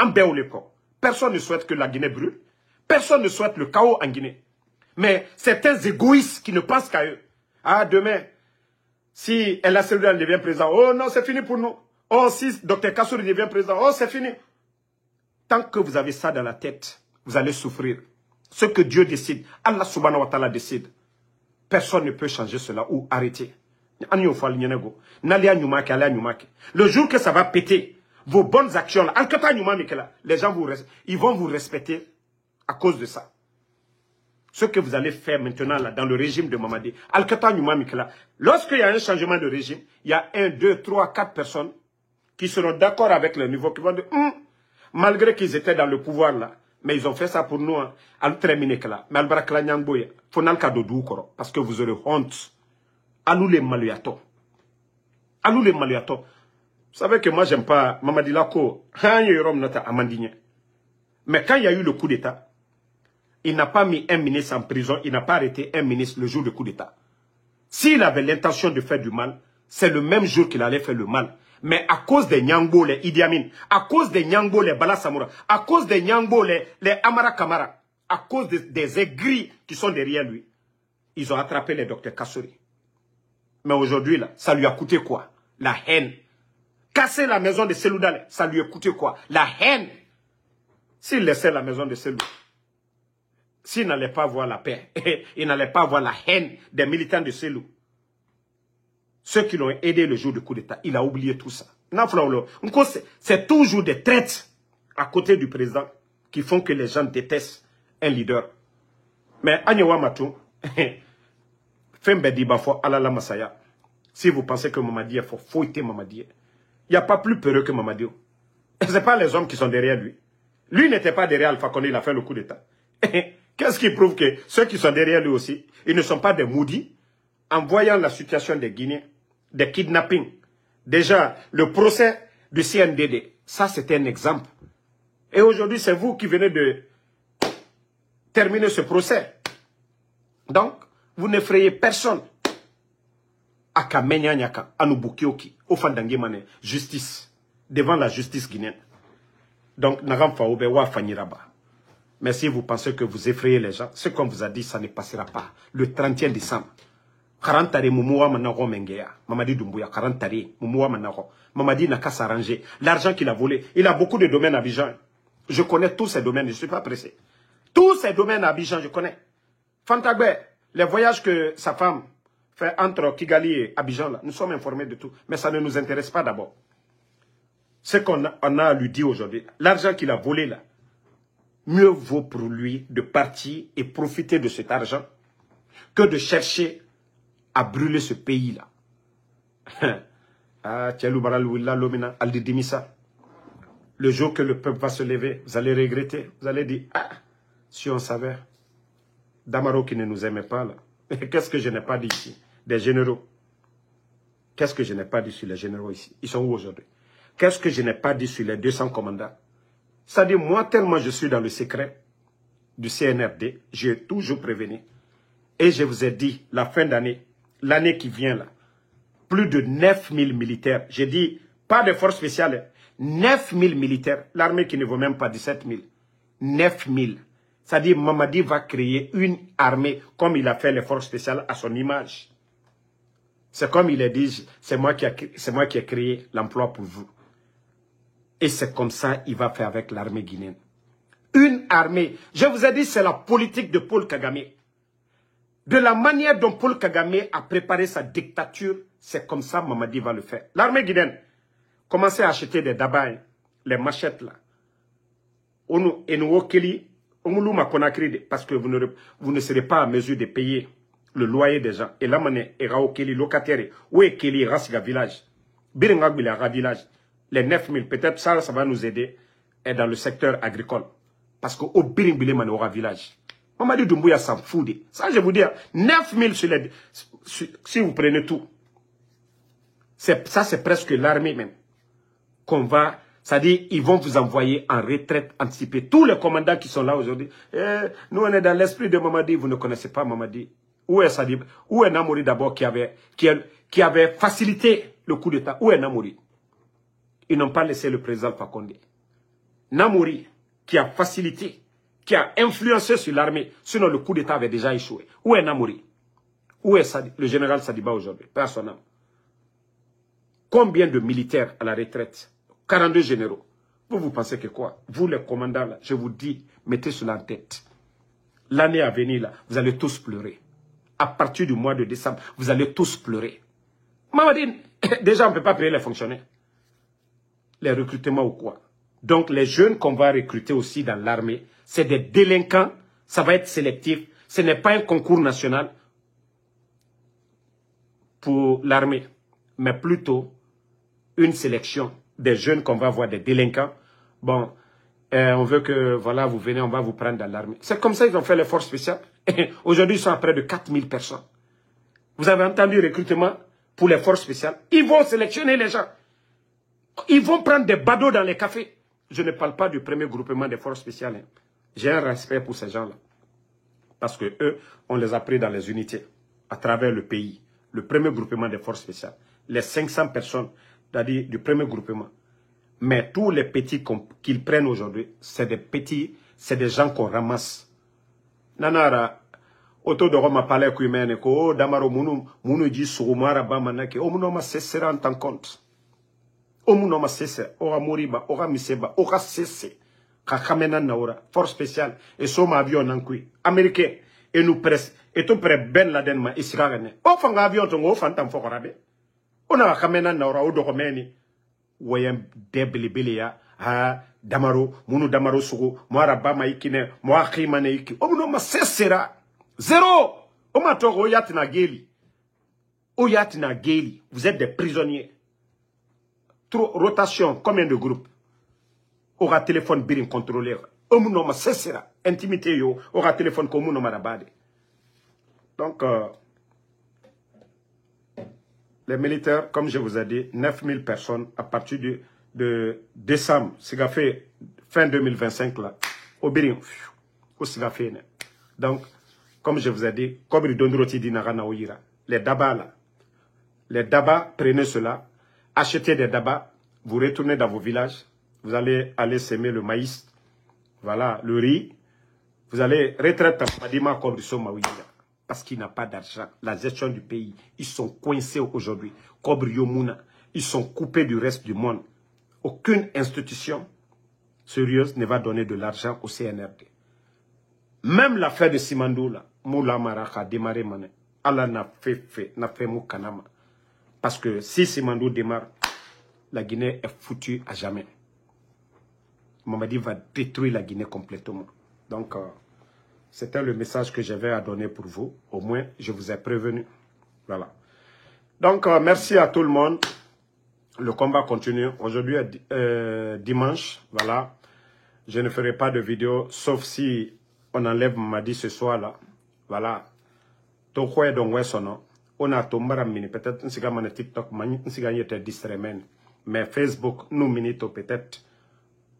personne ne souhaite que la Guinée brûle. Personne ne souhaite le chaos en Guinée. Mais certains égoïstes qui ne pensent qu'à eux. Ah, demain, si El Seloudane devient président, oh non, c'est fini pour nous. Oh, si Dr Kassouri devient président, oh, c'est fini. Tant que vous avez ça dans la tête, vous allez souffrir. Ce que Dieu décide, Allah subhanahu wa ta'ala décide. Personne ne peut changer cela ou arrêter. Le jour que ça va péter, vos bonnes actions, les gens ils vont vous respecter à cause de ça. Ce que vous allez faire maintenant là, dans le régime de Mamadi, lorsqu'il y a un changement de régime, il y a 1, 2, 3, 4 personnes qui seront d'accord avec le niveau, qui vont dire, malgré qu'ils étaient dans le pouvoir là, mais ils ont fait ça pour nous, à terminer là. Mais Albarakla Nyangboya, Fonal Kadodou Koro, parce que vous aurez honte. Alou les maluyato. Alou les maluyato. Vous savez que moi, j'aime pas Mamadi Lako, mais quand il y a eu le coup d'État, il n'a pas mis un ministre en prison, il n'a pas arrêté un ministre le jour du coup d'État. S'il avait l'intention de faire du mal, c'est le même jour qu'il allait faire le mal. Mais à cause des Nyangbo, les Idi Amin, à cause des Nyangbo, les Bala Samoura, à cause des Nyangbo, les Amara Kamara, à cause des aigris qui sont derrière lui, ils ont attrapé les docteurs Kassouri. Mais aujourd'hui, là, ça lui a coûté quoi? La haine. Casser la maison de Seloudale, ça lui a coûté quoi? La haine. S'il laissait la maison de Seloudale, s'il n'allait pas voir la paix, il n'allait pas voir la haine des militants de Selou. Ceux qui l'ont aidé le jour du coup d'État, il a oublié tout ça. C'est toujours des traites à côté du président qui font que les gens détestent un leader. Mais Agnewa Matou, Fembedi Bafo Alala Masaya, si vous pensez que Mamadi est fort, faut être Mamadi. Il n'y a pas plus peureux que Mamadi. Et ce n'est pas les hommes qui sont derrière lui. Lui n'était pas derrière Alpha Condé, il a fait le coup d'État. Qu'est-ce qui prouve que ceux qui sont derrière lui aussi, ils ne sont pas des maudits? En voyant la situation des Guinéens, des kidnappings, déjà le procès du CNDD, ça c'était un exemple. Et aujourd'hui, c'est vous qui venez de terminer ce procès. Donc, vous n'effrayez personne. Akamenya Nyaka, Anubukioki, Ofandangimane, justice, devant la justice guinéenne. Donc, Nagam Faoube, Wafanyiraba. Mais si vous pensez que vous effrayez les gens, ce qu'on vous a dit, ça ne passera pas. Le 31 décembre. 40 tari Moumoua Manaro Mengeya. Mamadi Doumbouya, 40 tari Moumoua Manaro. Mamadi n'a qu'à s'arranger. L'argent qu'il a volé, il a beaucoup de domaines à Abidjan. Je connais tous ces domaines, je ne suis pas pressé. Tous ces domaines à Abidjan, je connais. Fantagbe, les voyages que sa femme fait entre Kigali et Abidjan, là, nous sommes informés de tout. Mais ça ne nous intéresse pas d'abord. Ce qu'on a à lui dire aujourd'hui, l'argent qu'il a volé là, mieux vaut pour lui de partir et profiter de cet argent que de chercher à brûler ce pays-là. Le jour que le peuple va se lever, vous allez regretter. Vous allez dire, ah, si on savait. Damaro qui ne nous aimait pas là. Qu'est-ce que je n'ai pas dit ici? Des généraux. Qu'est-ce que je n'ai pas dit sur les généraux ici? Ils sont où aujourd'hui? Qu'est-ce que je n'ai pas dit sur les 200 commandants? C'est-à-dire, moi, tellement je suis dans le secret du CNRD, j'ai toujours prévenu. Et je vous ai dit, la fin d'année, l'année qui vient là, plus de 9000 militaires. J'ai dit, pas de forces spéciales, 9000 militaires. L'armée qui ne vaut même pas 17 000. 9000. C'est-à-dire, Mamadi va créer une armée comme il a fait les forces spéciales à son image. C'est comme il a dit, c'est moi qui ai créé l'emploi pour vous. Et c'est comme ça qu'il va faire avec l'armée guinéenne. Une armée. Je vous ai dit, c'est la politique de Paul Kagame. De la manière dont Paul Kagame a préparé sa dictature, c'est comme ça Mamadi va le faire. L'armée guinéenne, commencez à acheter des dabaïs, les machettes là. Et nous, Omoulouma Conakry, parce que vous ne serez pas à mesure de payer le loyer des gens. Et là, mané, Erao Keli, locataire, où est Keli, Rassiga village. Biringagbilera village. Les 9000, peut-être ça va nous aider dans le secteur agricole. Parce qu'au Biringbile, mané, aura village. Mamadi Doumbouya s'en fout. Ça, je vous dis, 9000 sur les. Si vous prenez tout. Ça, c'est presque l'armée même. Qu'on va. C'est-à-dire, ils vont vous envoyer en retraite anticipée. Tous les commandants qui sont là aujourd'hui. Nous, on est dans l'esprit de Mamadi. Vous ne connaissez pas Mamadi. Où est Sadib? Où est Namouri d'abord qui avait facilité le coup d'État? Où est Namouri? Ils n'ont pas laissé le président Fakonde. Namouri, qui a facilité, qui a influencé sur l'armée. Sinon, le coup d'État avait déjà échoué. Où est Namouri? Où est le général Sadiba aujourd'hui? Personne. Combien de militaires à la retraite? 42 généraux. Vous pensez que quoi? Vous les commandants là, je vous dis, mettez cela en tête. L'année à venir là, vous allez tous pleurer. À partir du mois de décembre, vous allez tous pleurer. Mamadi, déjà on ne peut pas payer les fonctionnaires. Les recrutements ou quoi? Donc les jeunes qu'on va recruter aussi dans l'armée, c'est des délinquants, ça va être sélectif. Ce n'est pas un concours national pour l'armée, mais plutôt une sélection des jeunes qu'on va voir, des délinquants. Bon, on veut que, voilà, vous venez, on va vous prendre dans l'armée. C'est comme ça qu'ils ont fait les forces spéciales. Aujourd'hui, ils sont à près de 4000 personnes. Vous avez entendu le recrutement pour les forces spéciales. Ils vont sélectionner les gens. Ils vont prendre des badauds dans les cafés. Je ne parle pas du premier groupement des forces spéciales. Hein. J'ai un respect pour ces gens-là. Parce que eux, on les a pris dans les unités, à travers le pays. Le premier groupement des forces spéciales. Les 500 personnes, c'est-à-dire du premier groupement. Mais tous les petits qu'ils prennent aujourd'hui, c'est des petits, c'est des gens qu'on ramasse. Nanara, autour de Roma Palais Kuimene, ko Damaro Munu dit Soumara Bamanake, Omunoma cessera en tant compte. Omunoma cesse, Ora Moriba, Ora Miseba, Ora cesse. Kakamena Naura, force spéciale, et Soma avion Nankui, américain, et nous presse, et tout près Ben Laden ma Israël. O fanga avion tongo, fantam fokorabe. On a Kamena Naura, ou Doromeni. Wayem debele ya ha Damaro munu Damaro sugo moara bama ikine moa khimane iki omuno ma sesera zéro omato oyatina geli vous êtes des prisonniers. Trop rotation, combien de groupes? Aura téléphone birin contrôleur omuno ma sesera intimité yo aura téléphone comme omuno marabade. Donc les militaires, comme je vous ai dit, 9000 personnes à partir de décembre, c'est fait fin 2025 là, au Birin, au Sigafé. Donc, comme je vous ai dit, comme les dabas là, les dabas, prenez cela, achetez des dabas, vous retournez dans vos villages, vous allez aller semer le maïs, voilà, le riz, vous allez retraiter à Padima comme du Somaouira. Parce qu'il n'a pas d'argent. La gestion du pays, ils sont coincés aujourd'hui. Kobriyomuna, ils sont coupés du reste du monde. Aucune institution sérieuse ne va donner de l'argent au CNRD. Même l'affaire de Simandou, là, Moula Maraka a démarré, mané. Allah n'a fait Moukanama. Parce que si Simandou démarre, la Guinée est foutue à jamais. Mamadi va détruire la Guinée complètement. Donc, c'était le message que j'avais à donner pour vous. Au moins, je vous ai prévenu. Voilà. Donc, merci à tout le monde. Le combat continue. Aujourd'hui est dimanche. Voilà. Je ne ferai pas de vidéo, sauf si on enlève Mamadi ce soir-là. Voilà. Tokwe dongwe sono. On a tombara mini. Peut-être un TikTok, un était distrait. Mais Facebook, nous minito peut-être.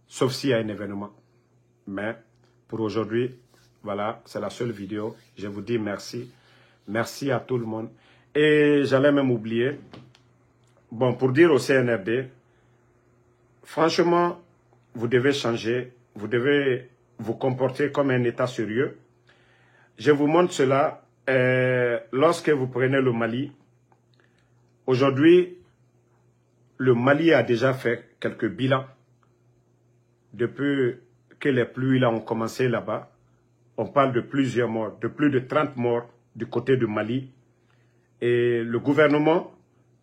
Sauf s'il y a un événement. Mais pour aujourd'hui, voilà, c'est la seule vidéo. Je vous dis merci. Merci à tout le monde. Et j'allais même oublier. Bon, pour dire au CNRD, franchement, vous devez changer. Vous devez vous comporter comme un État sérieux. Je vous montre cela. Lorsque vous prenez le Mali, aujourd'hui, le Mali a déjà fait quelques bilans. Depuis que les pluies là ont commencé là-bas, on parle de plusieurs morts, de plus de 30 morts du côté du Mali. Et le gouvernement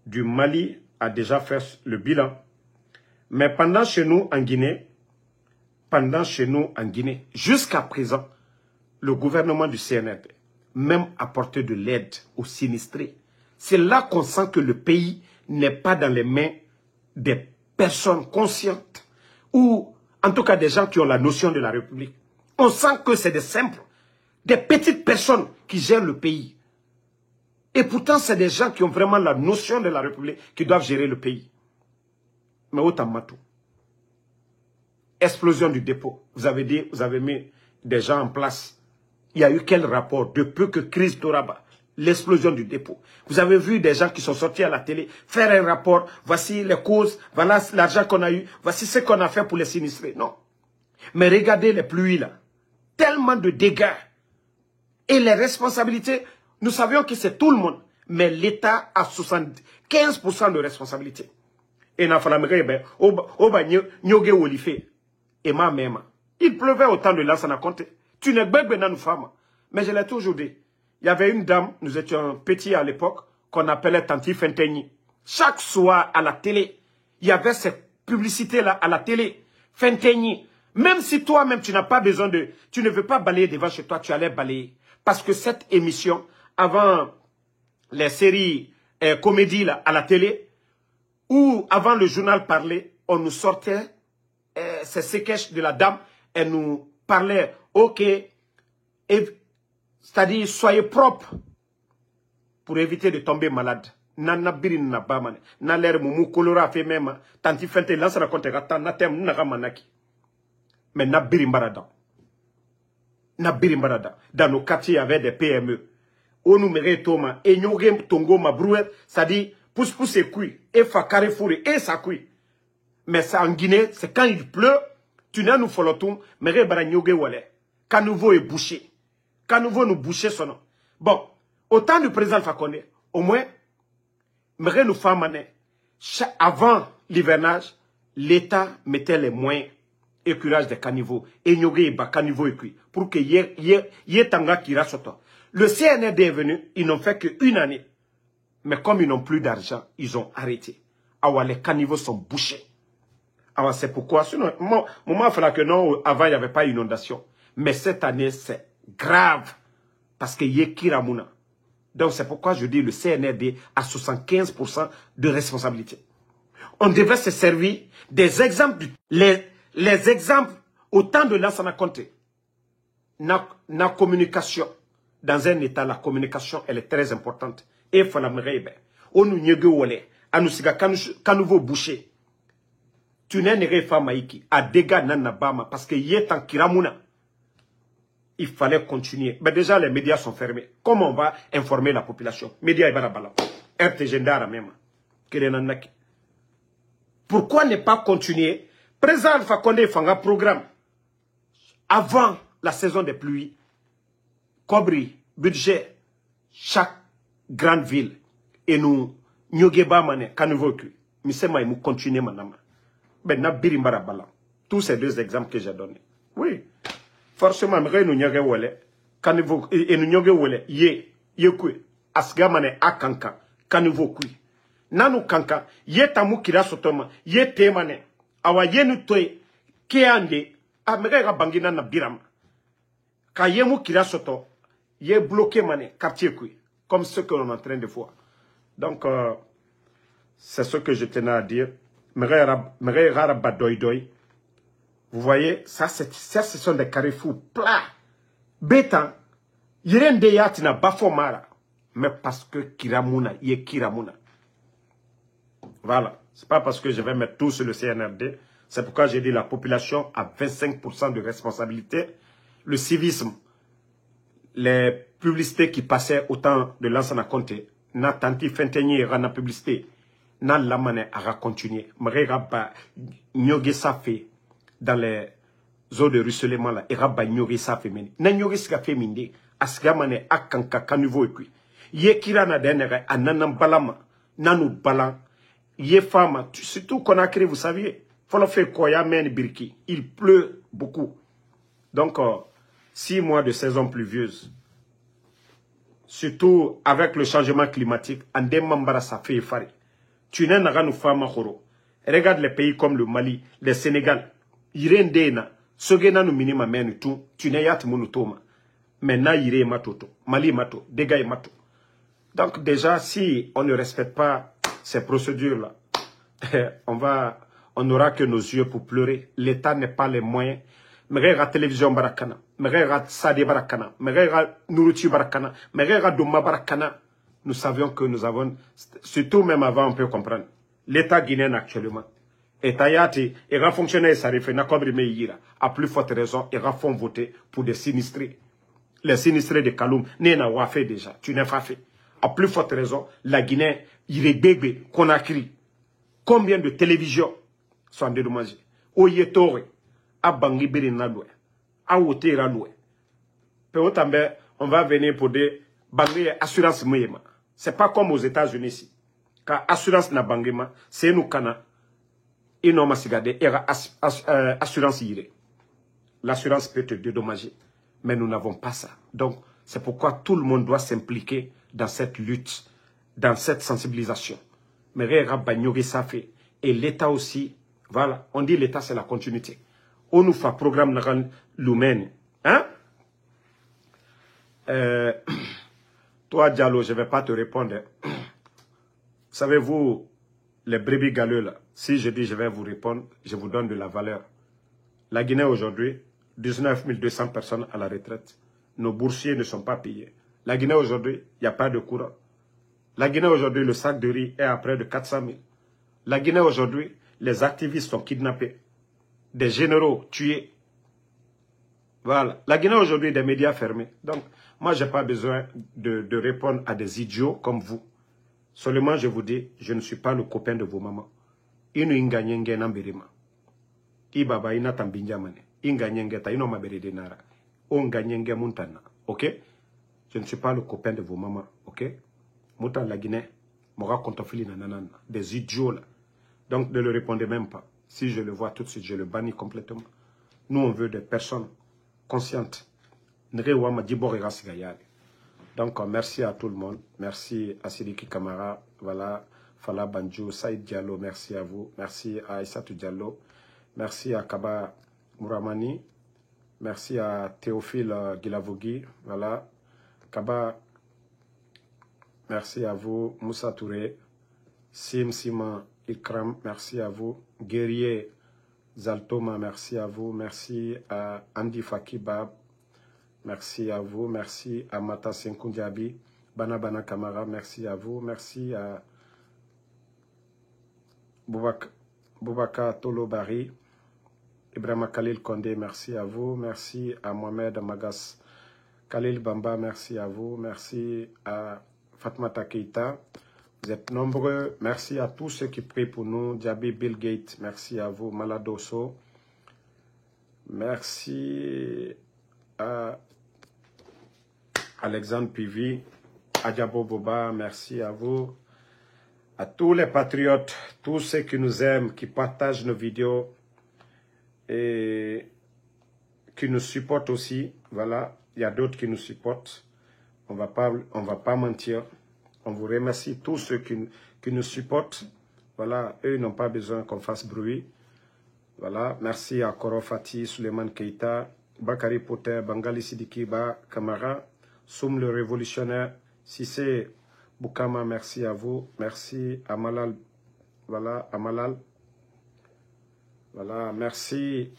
du Mali a déjà fait le bilan. Mais pendant chez nous, en Guinée, pendant chez nous en Guinée, jusqu'à présent, le gouvernement du CNRD même apporté de l'aide aux sinistrés. C'est là qu'on sent que le pays n'est pas dans les mains des personnes conscientes ou en tout cas des gens qui ont la notion de la République. On sent que c'est des simples, des petites personnes qui gèrent le pays. Et pourtant, c'est des gens qui ont vraiment la notion de la République qui doivent gérer le pays. Mais autant matou. Explosion du dépôt. Vous avez dit, vous avez mis des gens en place. Il y a eu quel rapport depuis que crise Toraba, l'explosion du dépôt. Vous avez vu des gens qui sont sortis à la télé faire un rapport. Voici les causes, voilà l'argent qu'on a eu, voici ce qu'on a fait pour les sinistrés. Non. Mais regardez les pluies là. Tellement de dégâts. Et les responsabilités, nous savions que c'est tout le monde. Mais l'État a 75% de responsabilité. Et il pleuvait autant de Lansana Conté. Tu n'es pas bien nous femmes. Mais je l'ai toujours dit. Il y avait une dame, nous étions petits à l'époque, qu'on appelait Tanti Fentegni. Chaque soir à la télé, il y avait cette publicité-là à la télé. Fentegni. Même si toi-même tu n'as pas besoin de... Tu ne veux pas balayer devant chez toi, tu allais balayer. Parce que cette émission, avant les séries comédies là, à la télé, ou avant le journal parlé, on nous sortait ces sketchs de la dame, elle nous parlait, ok, c'est-à-dire soyez propre pour éviter de tomber malade. Nana birin na bamane, na l'air mumu kolora fait même, tanti fente lance raconte ratan na tem na manaki. Mais na birin barada. Na birin barada. Dans nos quartiers, il y avait des PME. On nous mérite Thomas, et nyogem tongo ma brouette, c'est-à-dire pousse et cuit, et fa carrefour et ça cuit. Mais ça en Guinée, c'est quand il pleut, tu n'as nous follotum, mais rebara nyoge wale. Quand nouveau est bouché. Quand nouveau nous boucher son nom. Bon, au temps du président Fakonde, au moins, mais nous femmes, avant l'hivernage, l'État mettait les moyens écurage des caniveaux, et nyoge ba caniveau et cuit, pour que yé tanga qui rasoto. Le CNRD est venu, ils n'ont fait qu'une année. Mais comme ils n'ont plus d'argent, ils ont arrêté. Alors les caniveaux sont bouchés. Alors c'est pourquoi, sinon, moment il fallait que non, avant il n'y avait pas d'inondation. Mais cette année, c'est grave. Parce qu'il y a Kiramuna. Donc c'est pourquoi je dis le CNRD a 75% de responsabilité. On devrait se servir des exemples, les exemples au temps de Lansana Conté. La communication. Dans un État, la communication, elle est très importante. Et il faut la mériter. On nous n'y a nous kanouveau boucher. Tu n'es pas femme maïki. A dégâts nanabama. Parce que y est en Kiramuna. Il fallait continuer. Mais déjà, les médias sont fermés. Comment on va informer la population? Médias et barabala. RTG Ndara même. Pourquoi ne pas continuer? Président Fakonde Fanga programme. Avant la saison des pluies. Cobri, budget, chaque grande ville. Et nous, Nyogeba Mane, Kanouvoku. Misema, nous continuer, madame. Ben, na birimbara bala. Tous ces deux exemples que j'ai donnés. Oui. Forcément, nous Nyogé Wole, Kanouvoku, et nous Nyogé Wole, Yekwe, Asgamane, Akanka, Kanouvoku. Nanu Kanka, Yetamu Kira Sotoma, Yetemane, Awa Yenu Toe, Keande, Amega Bangina na Biram. Kayemu Kira Soto, il est bloqué, mané, quartier, comme ce que l'on est en train de voir. Donc, c'est ce que je tenais à dire. Vous voyez, ça, ce sont des carrefours plats. Bétan, il y a un déyat qui n'a pas fait mal. Mais parce que Kiramuna, il est Kiramuna. Voilà. C'est pas parce que je vais mettre tout sur le CNRD. C'est pourquoi j'ai dit la population a 25% de responsabilité. Le civisme, les publicités qui passaient au temps de Lansana Conté, na tanti Fentegni rana publicité, na lamane a continué. M'rera ba nyoge sa fait dans les eaux de ruissellement là, era ba nyoge sa fait meni. Na nyoge sa fait mindi, asgamane akanka kanuvo et puis. Ye kirana denere ananam balama, nanu balan, ye femme, surtout Conakry, vous saviez, faut le faire koya men birki. Il pleut beaucoup. Donc, 6 mois de saison pluvieuse, surtout avec le changement climatique, en démembara ça fait effari. Tu n'as pas nous femmes. Regarde les pays comme le Mali, le Sénégal, Irendena, Sogena nous minima menu tout, tu n'es yat monotoma. Maintenant, yire matoto, mali mato, dégâts mato. Donc déjà, si on ne respecte pas ces procédures-là, on n'aura que nos yeux pour pleurer. L'État n'est pas les moyens. Mega télévision barakana, mega sadi barakana, mega nourriture barakana, mega doma barakana. Nous savions que nous avons, surtout même avant, on peut comprendre. L'État guinéen actuellement, État yati, et va fonctionner, ça refait, n'a pas à plus forte raison, et va font voter pour des sinistrés. Les sinistrés de Kaloum, n'a pas fait déjà, tu n'as pas fait. À plus forte raison, la Guinée, Irebebe, Conakry, combien de télévisions sont dédommagées? Oyetore, à Bangui Berinadoué, à Otera Loué. On va venir pour des Bangui assurance moyema. C'est pas comme aux États-Unis ici. Car assurance na Bangima, c'est nous kana. Et non, masigade, assurance yire. L'assurance peut te dédommager. Mais nous n'avons pas ça. Donc, c'est pourquoi tout le monde doit s'impliquer dans cette lutte, dans cette sensibilisation. Mais et l'État aussi, voilà, on dit l'État c'est la continuité. On nous fait programme l'humaine. Hein? Toi, Diallo, je ne vais pas te répondre. Savez-vous, les brebis galeux là, si je dis je vais vous répondre, je vous donne de la valeur. La Guinée aujourd'hui, 19 200 personnes à la retraite. Nos boursiers ne sont pas payés. La Guinée aujourd'hui, il n'y a pas de courant. La Guinée aujourd'hui, le sac de riz est à près de 400 000. La Guinée aujourd'hui, les activistes sont kidnappés. Des généraux tués. Voilà. La Guinée aujourd'hui, des médias fermés. Donc, moi, je n'ai pas besoin de répondre à des idiots comme vous. Seulement, je vous dis, je ne suis pas le copain de vos mamans. Inu inganyenge nambirima. Ibaba ina tambinjamane. Inganyenge ta ino maberede nara. Onganyenge muntana. Ok? Je ne suis pas le copain de vos mamans. Ok? Moutan la Guinée. Mora kontofili nanana. Des idiots là. Donc, ne le répondez même pas. Si je le vois tout de suite, je le bannis complètement. Nous, on veut des personnes conscientes. Donc, merci à tout le monde. Merci à Sidiki Kamara. Voilà. Fala Banjo, Saïd Diallo, merci à vous. Merci à Aïssatou Diallo. Merci à Kaba Mouramani. Merci à Théophile Guilavogui. Voilà. Kaba, merci à vous. Moussa Touré. Sim Sima Ikram, merci à vous. Guerrier Zaltoma, merci à vous. Merci à Andy Fakibab. Merci à vous. Merci à Mata Senkoundiabi. Bana Kamara, merci à vous. Merci à Boubaka Tolobari. Ibrahima Khalil Kondé, merci à vous. Merci à Mohamed Magas Khalil Bamba, merci à vous. Merci à Fatmata Keita. Vous êtes nombreux. Merci à tous ceux qui prient pour nous. Diaby Bill Gates, merci à vous. Maladoso. Merci à Alexandre Pivi. Adjabo Boba, merci à vous. À tous les patriotes, tous ceux qui nous aiment, qui partagent nos vidéos et qui nous supportent aussi. Voilà, il y a d'autres qui nous supportent. On va pas mentir. On vous remercie tous ceux qui nous supportent. Voilà, eux n'ont pas besoin qu'on fasse bruit. Voilà, merci à Koro Fati, Suleiman Keita, Bakari Poter, Bangali Sidikiba, Kamara, Soum le révolutionnaire, Sissé Boukama, merci à vous. Merci à Malal. Voilà, à Malal. Voilà, merci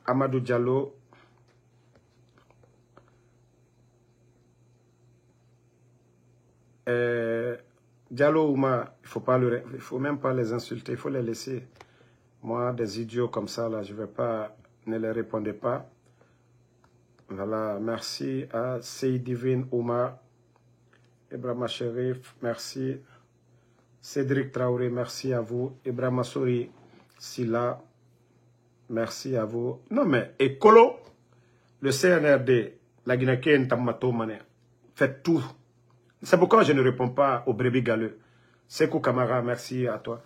Amadou Diallo. Diallo Ouma, il faut même pas les insulter, il faut les laisser. Moi, des idiots comme ça, là, je vais pas, ne les répondez pas. Voilà, merci à Seydivine Ouma, Ibrahima Sherif, merci. Cédric Traoré, merci à vous. Ibrahima Souri, Silla, merci à vous. Non mais, Ekolo, le CNRD, la Guinée-Ken Tamato Mané, faites tout. C'est pourquoi je ne réponds pas aux brebis galeux. Sekou Kamara, merci à toi.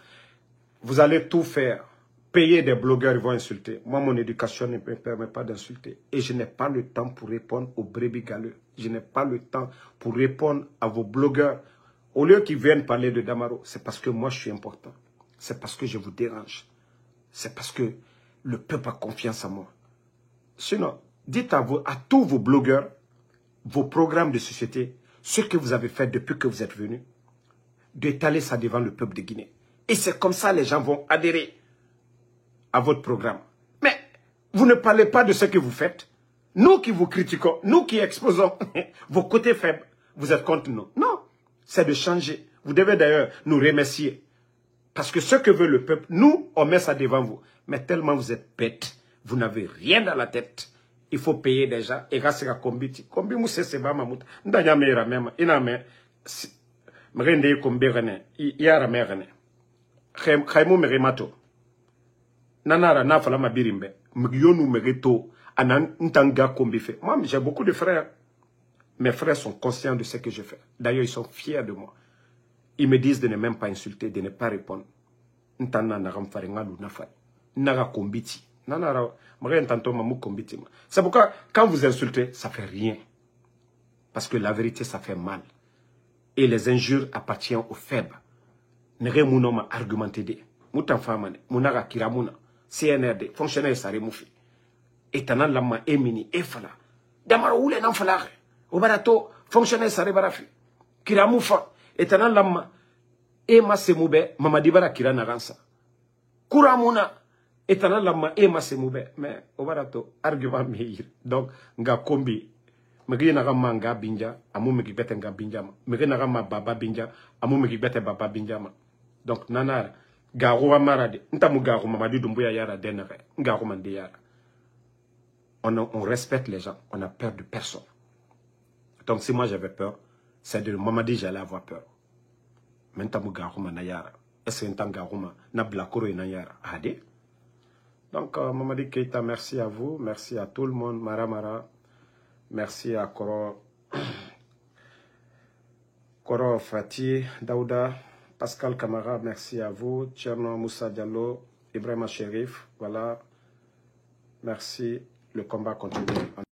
Vous allez tout faire. Payer des blogueurs, ils vont insulter. Moi, mon éducation ne me permet pas d'insulter. Et je n'ai pas le temps pour répondre aux brebis galeux. Je n'ai pas le temps pour répondre à vos blogueurs. Au lieu qu'ils viennent parler de Damaro, c'est parce que moi, je suis important. C'est parce que je vous dérange. C'est parce que le peuple a confiance en moi. Sinon, dites à tous vos blogueurs, vos programmes de société, ce que vous avez fait depuis que vous êtes venus, d'étaler ça devant le peuple de Guinée. Et c'est comme ça que les gens vont adhérer à votre programme. Mais vous ne parlez pas de ce que vous faites. Nous qui vous critiquons, nous qui exposons vos côtés faibles, vous êtes contre nous. Non, c'est de changer. Vous devez d'ailleurs nous remercier. Parce que ce que veut le peuple, nous, on met ça devant vous. Mais tellement vous êtes bêtes, vous n'avez rien dans la tête. Il faut payer déjà. Et grâce à Kombiti. Kombi mousse c'est pas mamouta. Ndanya meira même. Ina me. Mrende kombi rene. Yara me rene. Khaimu meremato. Nanara na fala mabirimbe. Mgyonu mereto. Anan ntanga kombi fait. Moi, j'ai beaucoup de frères. Mes frères sont conscients de ce que je fais. D'ailleurs, ils sont fiers de moi. Ils me disent de ne même pas insulter, de ne pas répondre. C'est pourquoi, quand vous insultez, ça ne fait rien. Parce que la vérité, ça fait mal. Et les injures appartiennent aux faibles. Nere mounoma argumenté de. Moutan famane, mounara kiramuna, CNRD, fonctionnaire sa remoufi. Et tanan lama emini, efala. Damara oule nan falare. Obarato, fonctionnaire sa rebarafi. Kiramoufa. Et tanan lama, ema semoube, mamadibara kira naransa. Kuramuna, et tanan lama, ema semoube. Mais, obarato, argument meir. Donc, nga kombi. Megi nagama nga binja, amu megi bete nga binjama. Megi nagama baba binja, amu megi bete baba binjama. Donc, nanara, garoua marade. Ntamu garou mamadi dumbuya yara denere. Garou mande yara. On respecte les gens, on a peur de personne. Donc, si moi j'avais peur, c'est de Mamadi j'allais avoir peur. Maintenant, Garouma na yara. Est-ce que Garouma na blakoro na yara? Ade. Donc, Mamadi Keita, merci à vous, merci à tout le monde, Mara. Merci à Koro Fati, Daouda, Pascal Kamara, merci à vous, Tcherno Moussa Diallo, Ibrahima Sherif, voilà. Merci, le combat continue.